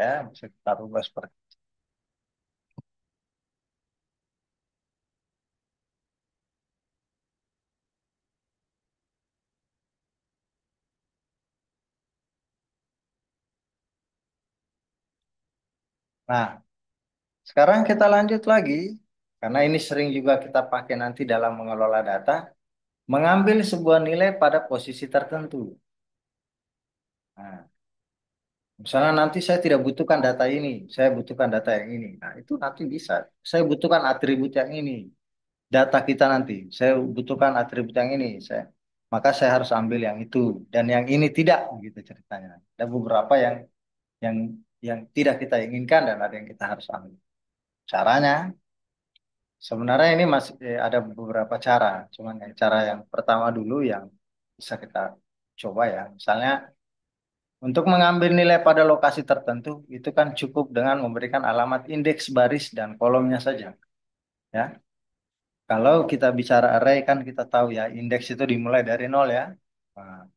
Ya, bisa kita rubah seperti itu. Nah, sekarang kita lanjut lagi. Karena ini sering juga kita pakai nanti dalam mengelola data. Mengambil sebuah nilai pada posisi tertentu. Nah, misalnya nanti saya tidak butuhkan data ini, saya butuhkan data yang ini. Nah, itu nanti bisa. Saya butuhkan atribut yang ini, data kita nanti. Saya butuhkan atribut yang ini, maka saya harus ambil yang itu dan yang ini tidak, gitu ceritanya. Ada beberapa yang yang tidak kita inginkan dan ada yang kita harus ambil. Caranya, sebenarnya ini masih ada beberapa cara. Cuman yang cara yang pertama dulu yang bisa kita coba ya. Misalnya untuk mengambil nilai pada lokasi tertentu, itu kan cukup dengan memberikan alamat indeks baris dan kolomnya saja. Ya, kalau kita bicara array kan kita tahu ya, indeks itu dimulai dari nol ya. Nah,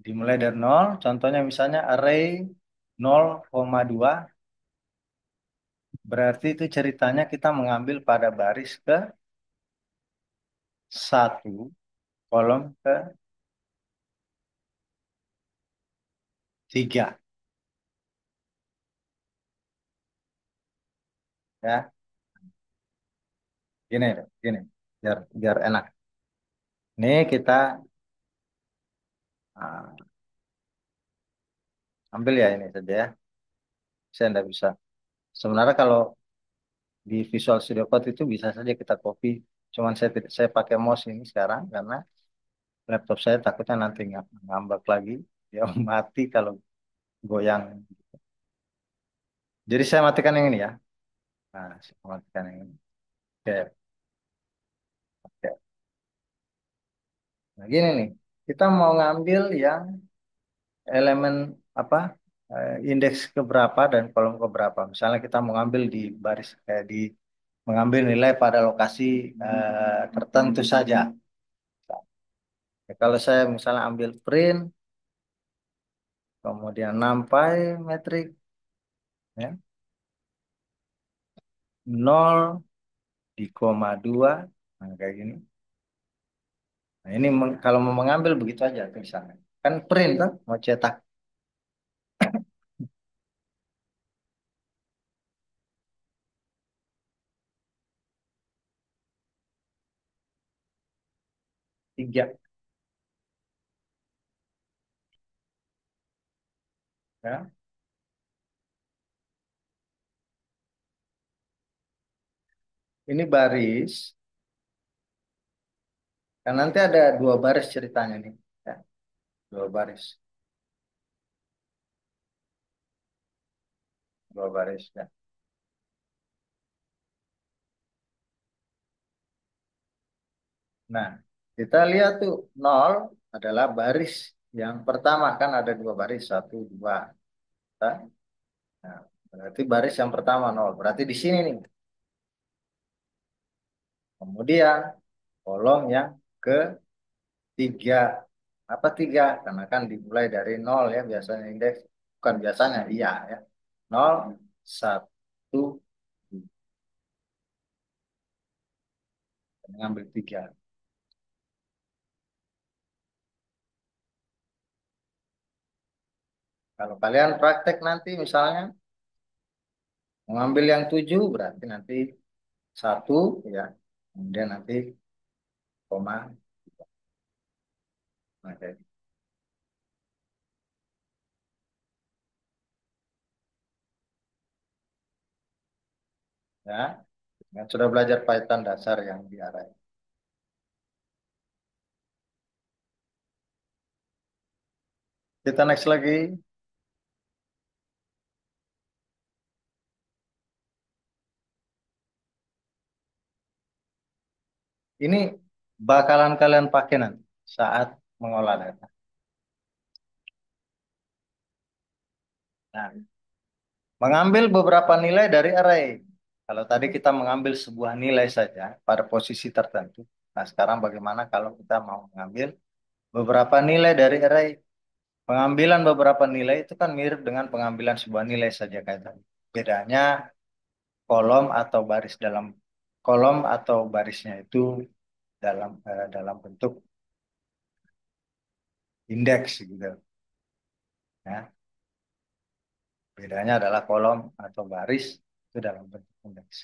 dimulai dari nol, contohnya misalnya array 0,2, berarti itu ceritanya kita mengambil pada baris ke satu, kolom ke 3. Ya, gini, gini, biar biar enak. Nih kita ah, ambil ya ini saja ya. Saya tidak bisa. Sebenarnya kalau di Visual Studio Code itu bisa saja kita copy. Cuman saya tidak, saya pakai mouse ini sekarang karena laptop saya takutnya nanti ngambek lagi. Dia mati kalau goyang. Jadi saya matikan yang ini ya. Nah, saya matikan yang ini. Oke, oke. Nah, gini nih. Kita mau ngambil yang elemen apa? Indeks keberapa dan kolom keberapa. Misalnya kita mau ngambil di baris di mengambil nilai pada lokasi tertentu saja. Ya, kalau saya misalnya ambil print kemudian nampai metrik ya 0 di koma 2, nah kayak gini. Nah ini kalau mau mengambil begitu aja tulisannya kan print tuh mau cetak 3 ya. Ini baris kan nanti ada 2 baris ceritanya nih ya, 2 baris. dua baris ya. Nah, kita lihat tuh nol adalah baris yang pertama kan ada dua baris satu dua. Nah, berarti baris yang pertama nol. Berarti di sini nih. Kemudian kolom yang ketiga. Apa tiga? Karena kan dimulai dari nol ya biasanya indeks. Bukan biasanya, iya ya. Nol, satu, dua. Ngambil tiga. Kalau kalian praktek nanti misalnya mengambil yang tujuh berarti nanti satu ya. Kemudian nanti koma. Oke. Ya, yang sudah belajar Python dasar yang di array. Kita next lagi. Ini bakalan kalian pakai nanti saat mengolah data. Nah, mengambil beberapa nilai dari array. Kalau tadi kita mengambil sebuah nilai saja pada posisi tertentu. Nah, sekarang bagaimana kalau kita mau mengambil beberapa nilai dari array? Pengambilan beberapa nilai itu kan mirip dengan pengambilan sebuah nilai saja kayak tadi. Bedanya kolom atau baris dalam kolom atau barisnya itu dalam bentuk indeks gitu. Ya. Bedanya adalah kolom atau baris itu dalam bentuk indeks.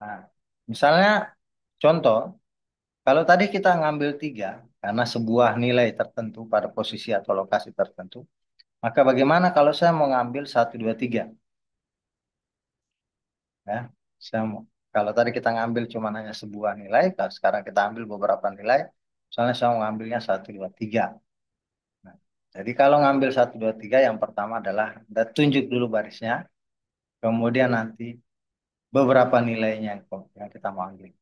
Nah, misalnya contoh, kalau tadi kita ngambil tiga karena sebuah nilai tertentu pada posisi atau lokasi tertentu, maka bagaimana kalau saya mau ngambil satu, dua, tiga? Ya, saya mau, kalau tadi kita ngambil cuma hanya sebuah nilai, kalau sekarang kita ambil beberapa nilai, misalnya saya mau ngambilnya satu, dua, tiga. Nah, jadi kalau ngambil satu, dua, tiga, yang pertama adalah kita tunjuk dulu barisnya, kemudian nanti beberapa nilainya yang kita mau ambil.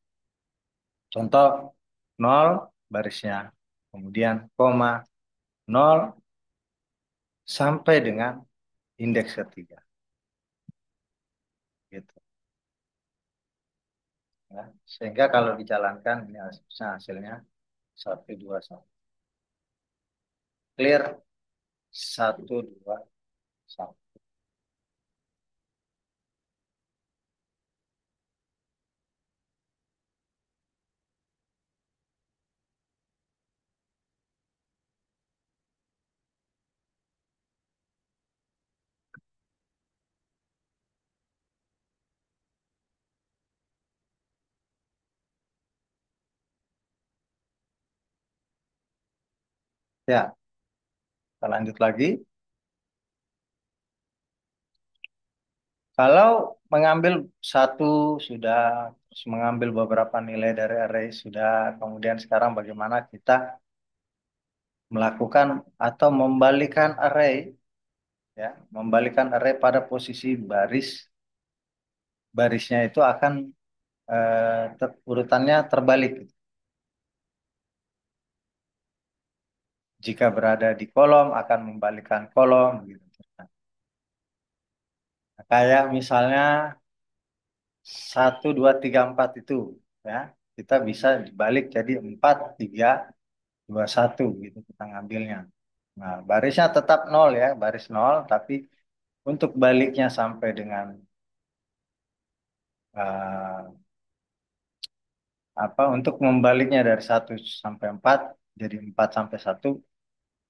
Contoh nol barisnya, kemudian koma nol sampai dengan indeks ketiga. Gitu. Ya. Sehingga kalau dijalankan ini hasilnya satu, dua, satu. Clear satu, dua, satu. Ya, kita lanjut lagi. Kalau mengambil satu sudah, terus mengambil beberapa nilai dari array sudah, kemudian sekarang bagaimana kita melakukan atau membalikan array, ya, membalikan array pada posisi barisnya itu akan urutannya terbalik. Jika berada di kolom akan membalikan kolom gitu. Nah, kayak misalnya satu, dua, tiga, empat itu, ya, kita bisa dibalik jadi empat, tiga, dua, satu gitu kita ngambilnya. Nah, barisnya tetap nol ya, baris nol, tapi untuk baliknya sampai dengan eh, apa? Untuk membaliknya dari satu sampai empat jadi empat sampai satu,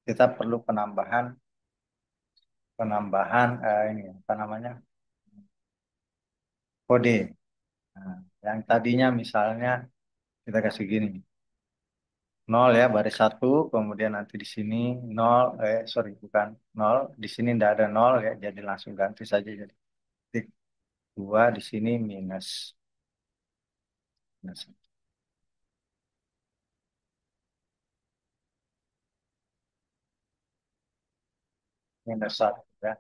kita perlu penambahan penambahan ini apa namanya? Kode. Nah, yang tadinya misalnya kita kasih gini, nol ya baris satu, kemudian nanti di sini nol, sorry bukan nol, di sini tidak ada nol ya, jadi langsung ganti saja jadi titik dua di sini minus minus. minus satu ya.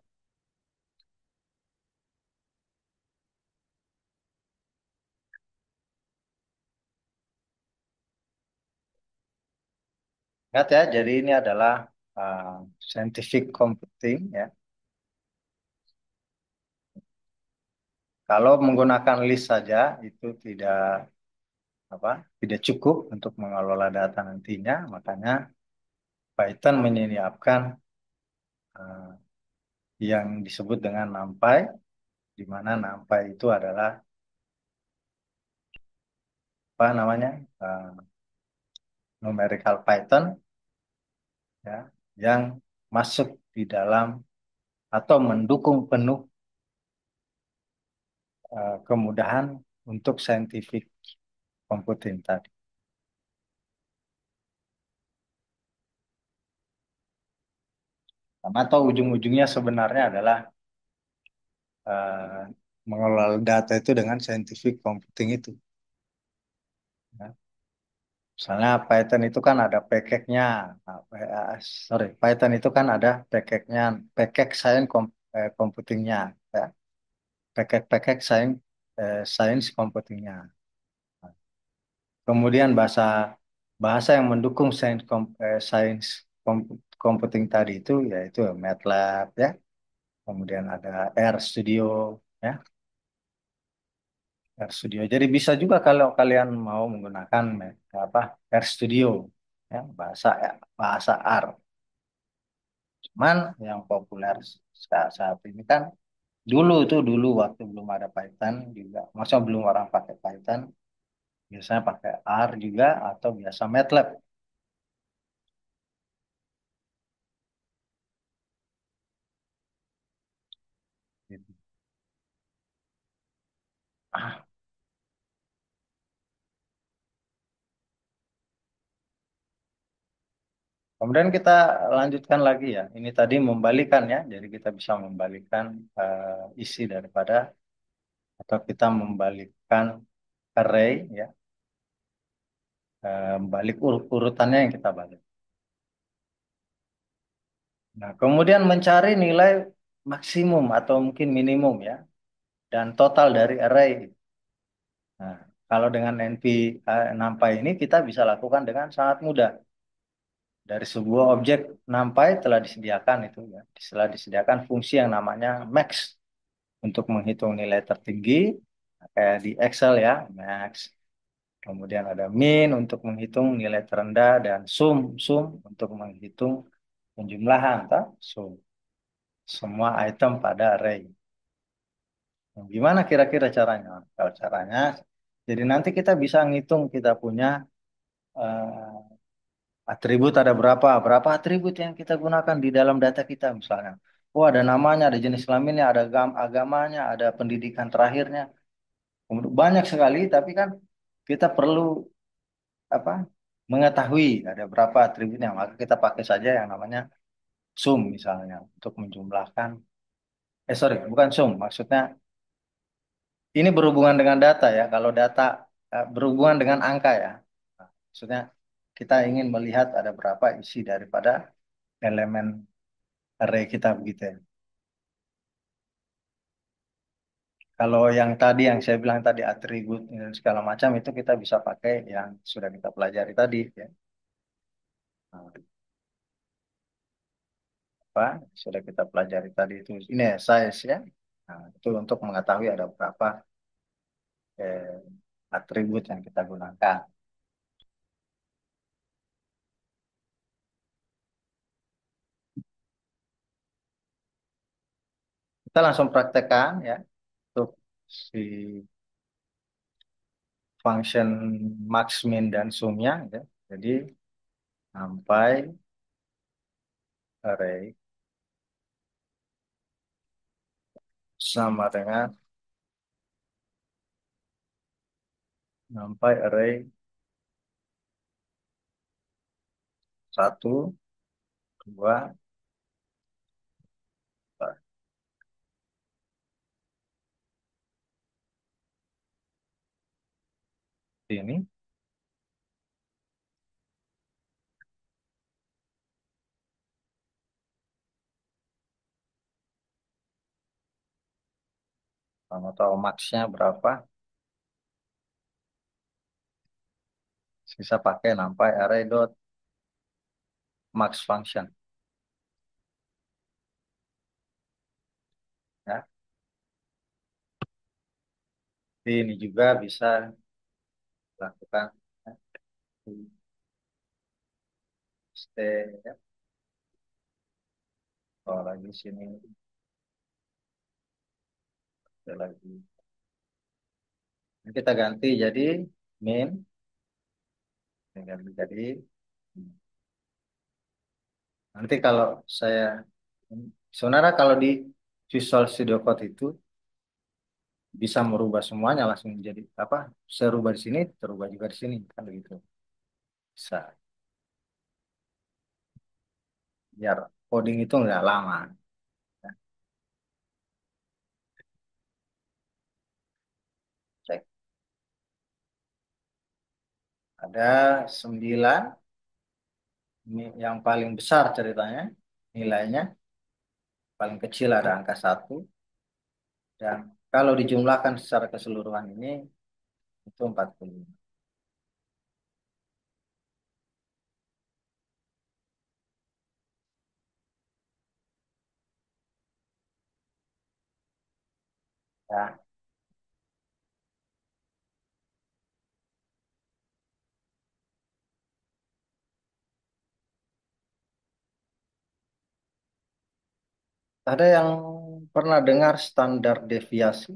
Ingat ya, jadi ini adalah uh, scientific computing ya. Kalau menggunakan list saja itu apa tidak cukup untuk mengelola data nantinya, makanya Python menyiapkan uh, yang disebut dengan NumPy, di mana NumPy itu adalah apa namanya numerical Python ya, yang masuk di dalam atau mendukung penuh kemudahan untuk scientific computing tadi. Atau ujung-ujungnya sebenarnya adalah eh, mengelola data itu dengan scientific computing itu. Ya. Misalnya Python itu kan ada package-nya. Nah, sorry, Python itu kan ada package-nya, package computing-nya. Ya. Package science computing-nya. Kemudian bahasa bahasa yang mendukung computing tadi itu yaitu MATLAB ya. Kemudian ada RStudio ya. RStudio. Jadi bisa juga kalau kalian mau menggunakan apa RStudio ya, bahasa R. Cuman yang populer saat ini kan dulu waktu belum ada Python juga, maksudnya belum orang pakai Python, biasanya pakai R juga atau biasa MATLAB gitu. Kemudian kita lanjutkan lagi ya. Ini tadi membalikan ya. Jadi kita bisa membalikan isi daripada atau kita membalikkan array ya. Balik urutannya yang kita balik. Nah, kemudian mencari nilai maksimum atau mungkin minimum ya. Dan total dari array. Nah, kalau dengan NumPy ini kita bisa lakukan dengan sangat mudah. Dari sebuah objek NumPy telah disediakan itu ya. Setelah disediakan fungsi yang namanya max untuk menghitung nilai tertinggi, kayak di Excel ya, max. Kemudian ada min untuk menghitung nilai terendah dan sum untuk menghitung penjumlahan, tak? Sum semua item pada array. Gimana kira-kira caranya? Kalau caranya, jadi nanti kita bisa ngitung kita punya atribut ada berapa atribut yang kita gunakan di dalam data kita misalnya. Oh ada namanya, ada jenis kelaminnya, ada agamanya, ada pendidikan terakhirnya. Kemudian banyak sekali, tapi kan kita perlu apa mengetahui ada berapa atributnya. Maka kita pakai saja yang namanya sum misalnya untuk menjumlahkan. Sorry, bukan sum. Maksudnya ini berhubungan dengan data ya. Kalau data berhubungan dengan angka ya. Nah, maksudnya kita ingin melihat ada berapa isi daripada elemen array kita begitu ya. Kalau yang tadi yang saya bilang tadi atribut dan segala macam itu kita bisa pakai yang sudah kita pelajari tadi ya. Nah, apa sudah kita pelajari tadi itu ini ya size ya. Nah, itu untuk mengetahui ada berapa eh, atribut yang kita gunakan. Kita langsung praktekkan ya untuk si function max min dan sumnya ya. Jadi sampai array sama dengan sampai array satu 2 ini. Kamu tahu max-nya berapa? Bisa pakai NumPy array dot max function. Ya. Jadi ini juga bisa dilakukan. Ya. Stay, ya. Kalau lagi sini, ada lagi. Ini kita ganti jadi main. Ini ganti jadi. Nanti kalau saya, sebenarnya kalau di Visual Studio Code itu bisa merubah semuanya langsung jadi apa? Saya rubah di sini, terubah juga di sini kan begitu. Bisa biar coding itu nggak lama. Ya, cek. Ada 9, ini yang paling besar ceritanya nilainya, paling kecil ada angka 1 dan kalau dijumlahkan secara keseluruhan ini itu 45. Ya, ada yang pernah dengar standar deviasi?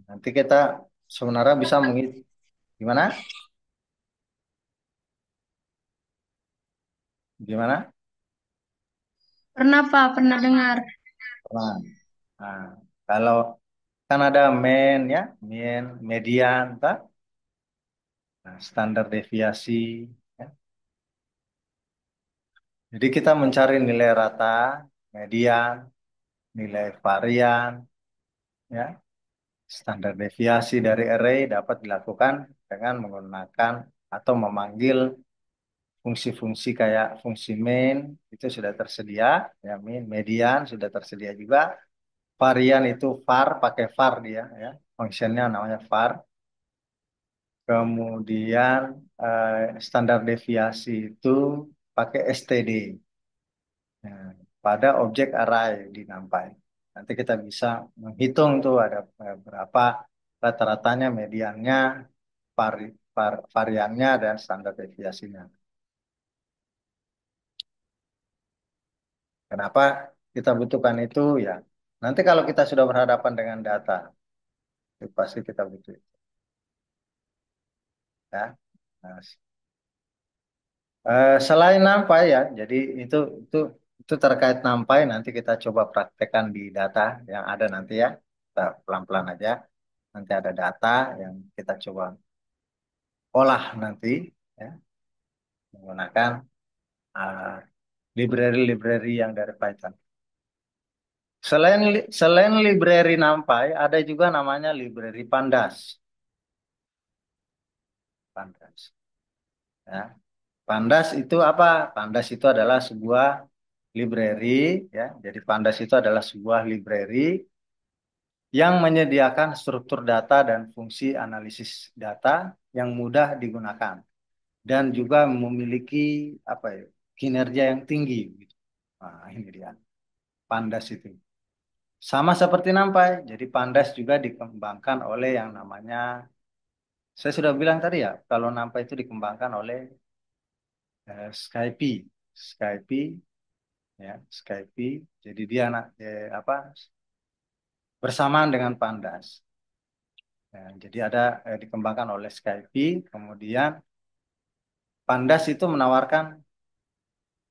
Nanti kita sebenarnya bisa menghitung gimana? Gimana? Pernah Pak, pernah dengar. Nah, nah, kalau kan ada mean ya, mean, median, tak? Nah, standar deviasi. Ya. Jadi kita mencari nilai rata, median, nilai varian, ya. Standar deviasi dari array dapat dilakukan dengan menggunakan atau memanggil fungsi-fungsi kayak fungsi main itu sudah tersedia, ya main, median sudah tersedia juga. Varian itu var, pakai var dia, ya. Fungsinya namanya var. Kemudian standar deviasi itu pakai std. Nah, pada objek array di NumPy. Nanti kita bisa menghitung tuh ada berapa rata-ratanya, mediannya, variannya, dan standar deviasinya. Kenapa kita butuhkan itu ya? Nanti kalau kita sudah berhadapan dengan data, itu pasti kita butuh itu, ya. Nah, selain NumPy ya, jadi itu itu itu terkait NumPy nanti kita coba praktekkan di data yang ada nanti ya. Kita pelan-pelan aja. Nanti ada data yang kita coba olah nanti ya, menggunakan uh, library-library yang dari Python. Selain library NumPy, ada juga namanya library Pandas. Pandas. Ya. Pandas itu apa? Pandas itu adalah sebuah library ya. Jadi Pandas itu adalah sebuah library yang menyediakan struktur data dan fungsi analisis data yang mudah digunakan dan juga memiliki apa ya, kinerja yang tinggi gitu. Nah, ini dia Pandas itu. Sama seperti NumPy, jadi Pandas juga dikembangkan oleh yang namanya, saya sudah bilang tadi ya, kalau NumPy itu dikembangkan oleh Skype, Skype ya, Skype. Jadi dia apa bersamaan dengan Pandas. Ya, jadi ada dikembangkan oleh Skype, kemudian Pandas itu menawarkan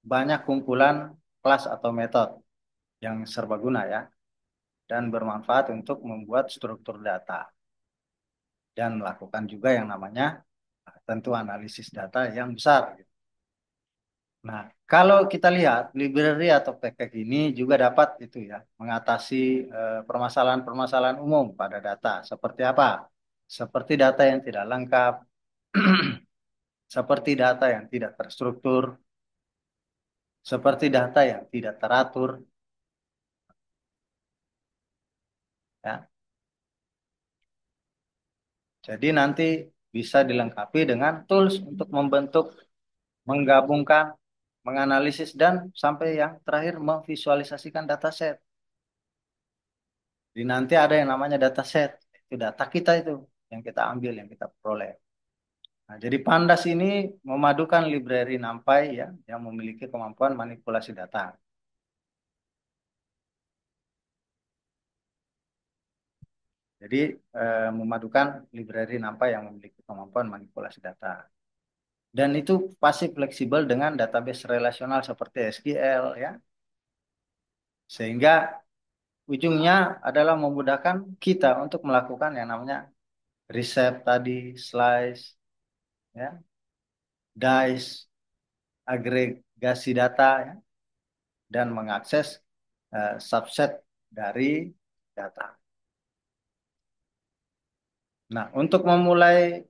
banyak kumpulan kelas atau metode yang serbaguna ya, dan bermanfaat untuk membuat struktur data dan melakukan juga yang namanya tentu analisis data yang besar. Nah, kalau kita lihat library atau package ini juga dapat itu ya mengatasi permasalahan-permasalahan umum pada data. Seperti apa? Seperti data yang tidak lengkap, seperti data yang tidak terstruktur, seperti data yang tidak teratur. Ya. Jadi nanti bisa dilengkapi dengan tools untuk membentuk, menggabungkan, menganalisis, dan sampai yang terakhir memvisualisasikan dataset. Jadi nanti ada yang namanya dataset, itu data kita itu yang kita ambil, yang kita peroleh. Nah, jadi Pandas ini memadukan library NumPy ya, yang memiliki kemampuan manipulasi data. Jadi memadukan library NumPy yang memiliki kemampuan manipulasi data. Dan itu pasti fleksibel dengan database relasional seperti SQL ya. Sehingga ujungnya adalah memudahkan kita untuk melakukan yang namanya reset tadi, slice, ya, dice, agregasi data, ya, dan mengakses subset dari data. Nah, untuk memulai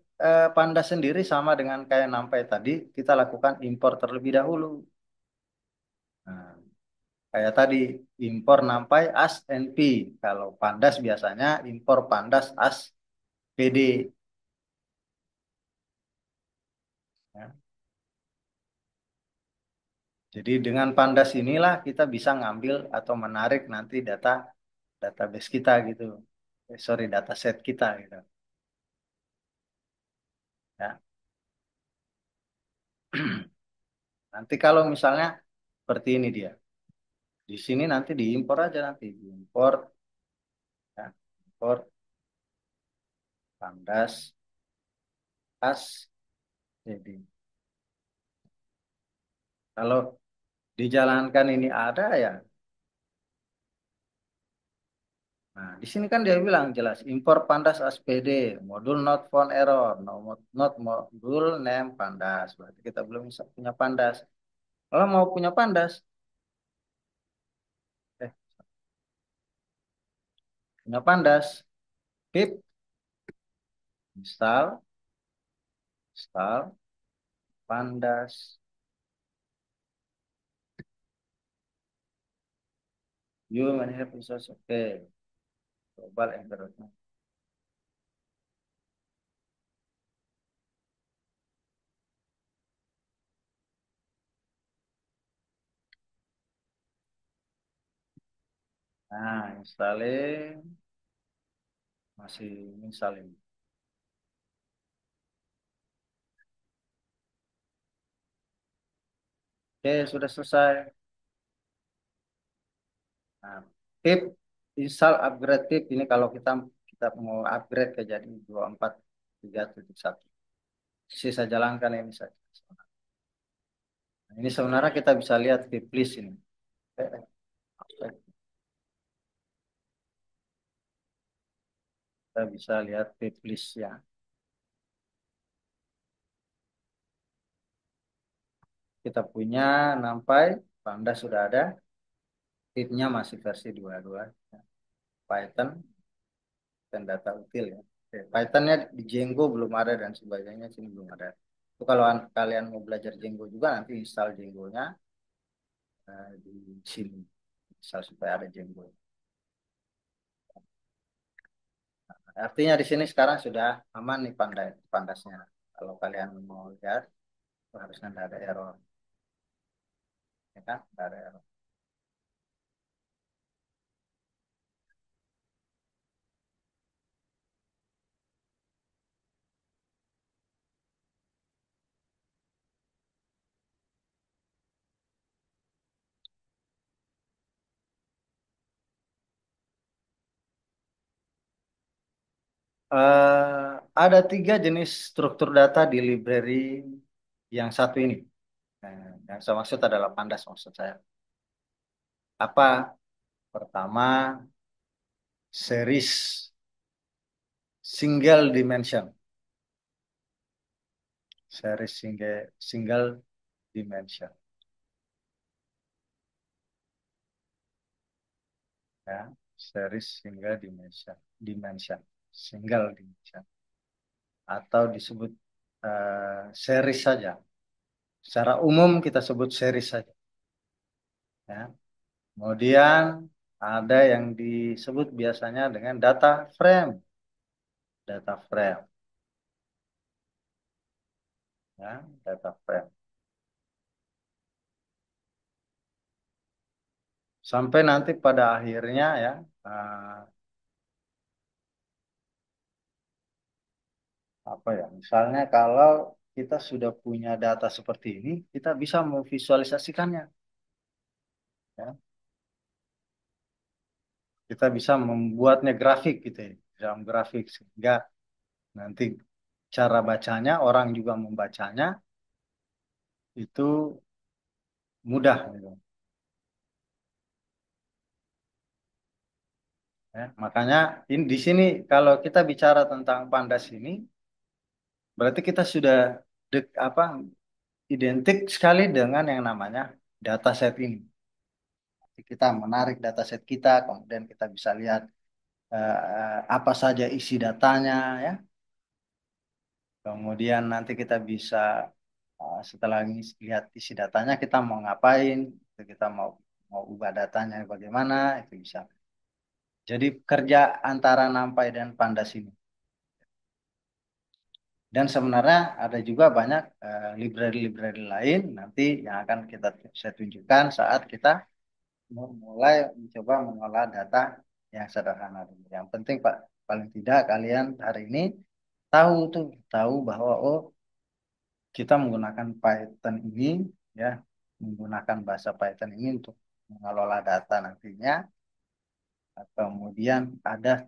Pandas sendiri sama dengan kayak NumPy tadi, kita lakukan impor terlebih dahulu. Nah, kayak tadi, impor NumPy as NP. Kalau Pandas biasanya impor Pandas as PD. Ya. Jadi dengan Pandas inilah kita bisa ngambil atau menarik nanti data database kita gitu. Sorry, dataset kita gitu. Ya. Nanti kalau misalnya seperti ini dia. Di sini nanti diimpor aja nanti. Diimpor, ya. Impor Pandas as PD. Kalau dijalankan ini ada ya. Nah, di sini kan dia bilang jelas impor Pandas as PD, modul not found error, not modul name Pandas. Berarti kita belum bisa punya Pandas. Kalau mau punya Pandas, eh, punya Pandas, pip install, install Pandas, you manage resource, oke, global environment. Nah, installing, masih installing. Oke, sudah selesai. Nah, tip install upgrade tip ini kalau kita kita mau upgrade ke jadi 24.3.1. Sisa jalankan ini saja. Nah, ini sebenarnya kita bisa lihat tip list ini. Kita bisa lihat tip list ya. Kita punya NumPy, Panda sudah ada, tipnya masih versi 22. Python dan data util ya. Oke, Pythonnya di Django belum ada dan sebagainya sini belum ada. Itu kalau kalian mau belajar Django juga nanti install Django-nya di sini. Install supaya ada Django. Artinya di sini sekarang sudah aman nih pandasnya. Kalau kalian mau lihat harusnya tidak ada error, ya kan? Tidak ada error. Ada tiga jenis struktur data di library yang satu ini. Yang saya maksud adalah pandas maksud saya. Apa? Pertama, series single dimension. Series single dimension. Ya, series single dimension. Dimension. Single dimension. Atau disebut series saja. Secara umum kita sebut series saja. Ya. Kemudian ada yang disebut biasanya dengan data frame. Data frame, ya, data frame. Sampai nanti pada akhirnya ya, eh, apa ya, misalnya kalau kita sudah punya data seperti ini, kita bisa memvisualisasikannya. Ya. Kita bisa membuatnya grafik gitu ya, dalam grafik sehingga nanti cara bacanya orang juga membacanya itu mudah gitu. Ya. Makanya ini di sini kalau kita bicara tentang pandas ini, berarti kita sudah apa identik sekali dengan yang namanya dataset ini. Kita menarik dataset kita, kemudian kita bisa lihat apa saja isi datanya, ya. Kemudian nanti kita bisa setelah lihat isi datanya kita mau ngapain, kita mau mau ubah datanya bagaimana, itu bisa. Jadi kerja antara NumPy dan Pandas ini. Dan sebenarnya ada juga banyak library-library lain nanti yang akan kita saya tunjukkan saat kita mulai mencoba mengolah data yang sederhana dulu. Yang penting Pak, paling tidak kalian hari ini tahu bahwa oh kita menggunakan Python ini, ya, menggunakan bahasa Python ini untuk mengelola data nantinya. Kemudian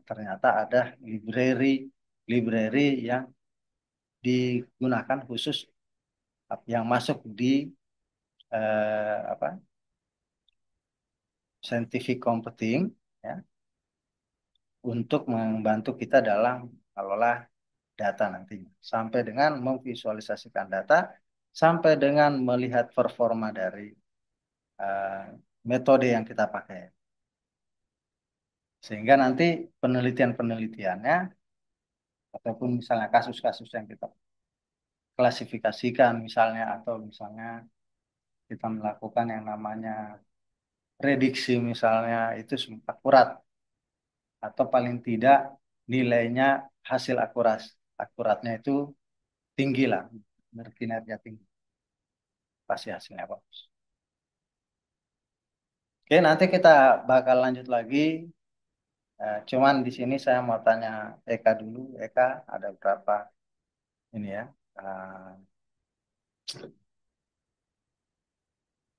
ternyata ada library yang digunakan khusus yang masuk di apa scientific computing, ya, untuk membantu kita dalam mengelola data nantinya. Sampai dengan memvisualisasikan data, sampai dengan melihat performa dari eh, metode yang kita pakai. Sehingga nanti penelitian-penelitiannya, ataupun misalnya kasus-kasus yang kita klasifikasikan misalnya, atau misalnya kita melakukan yang namanya prediksi misalnya, itu akurat. Atau paling tidak nilainya hasil akuratnya itu tinggi lah, berkinerja tinggi, pasti hasilnya bagus. Oke, nanti kita bakal lanjut lagi. Cuman di sini saya mau tanya Eka dulu. Eka, ada berapa ini ya?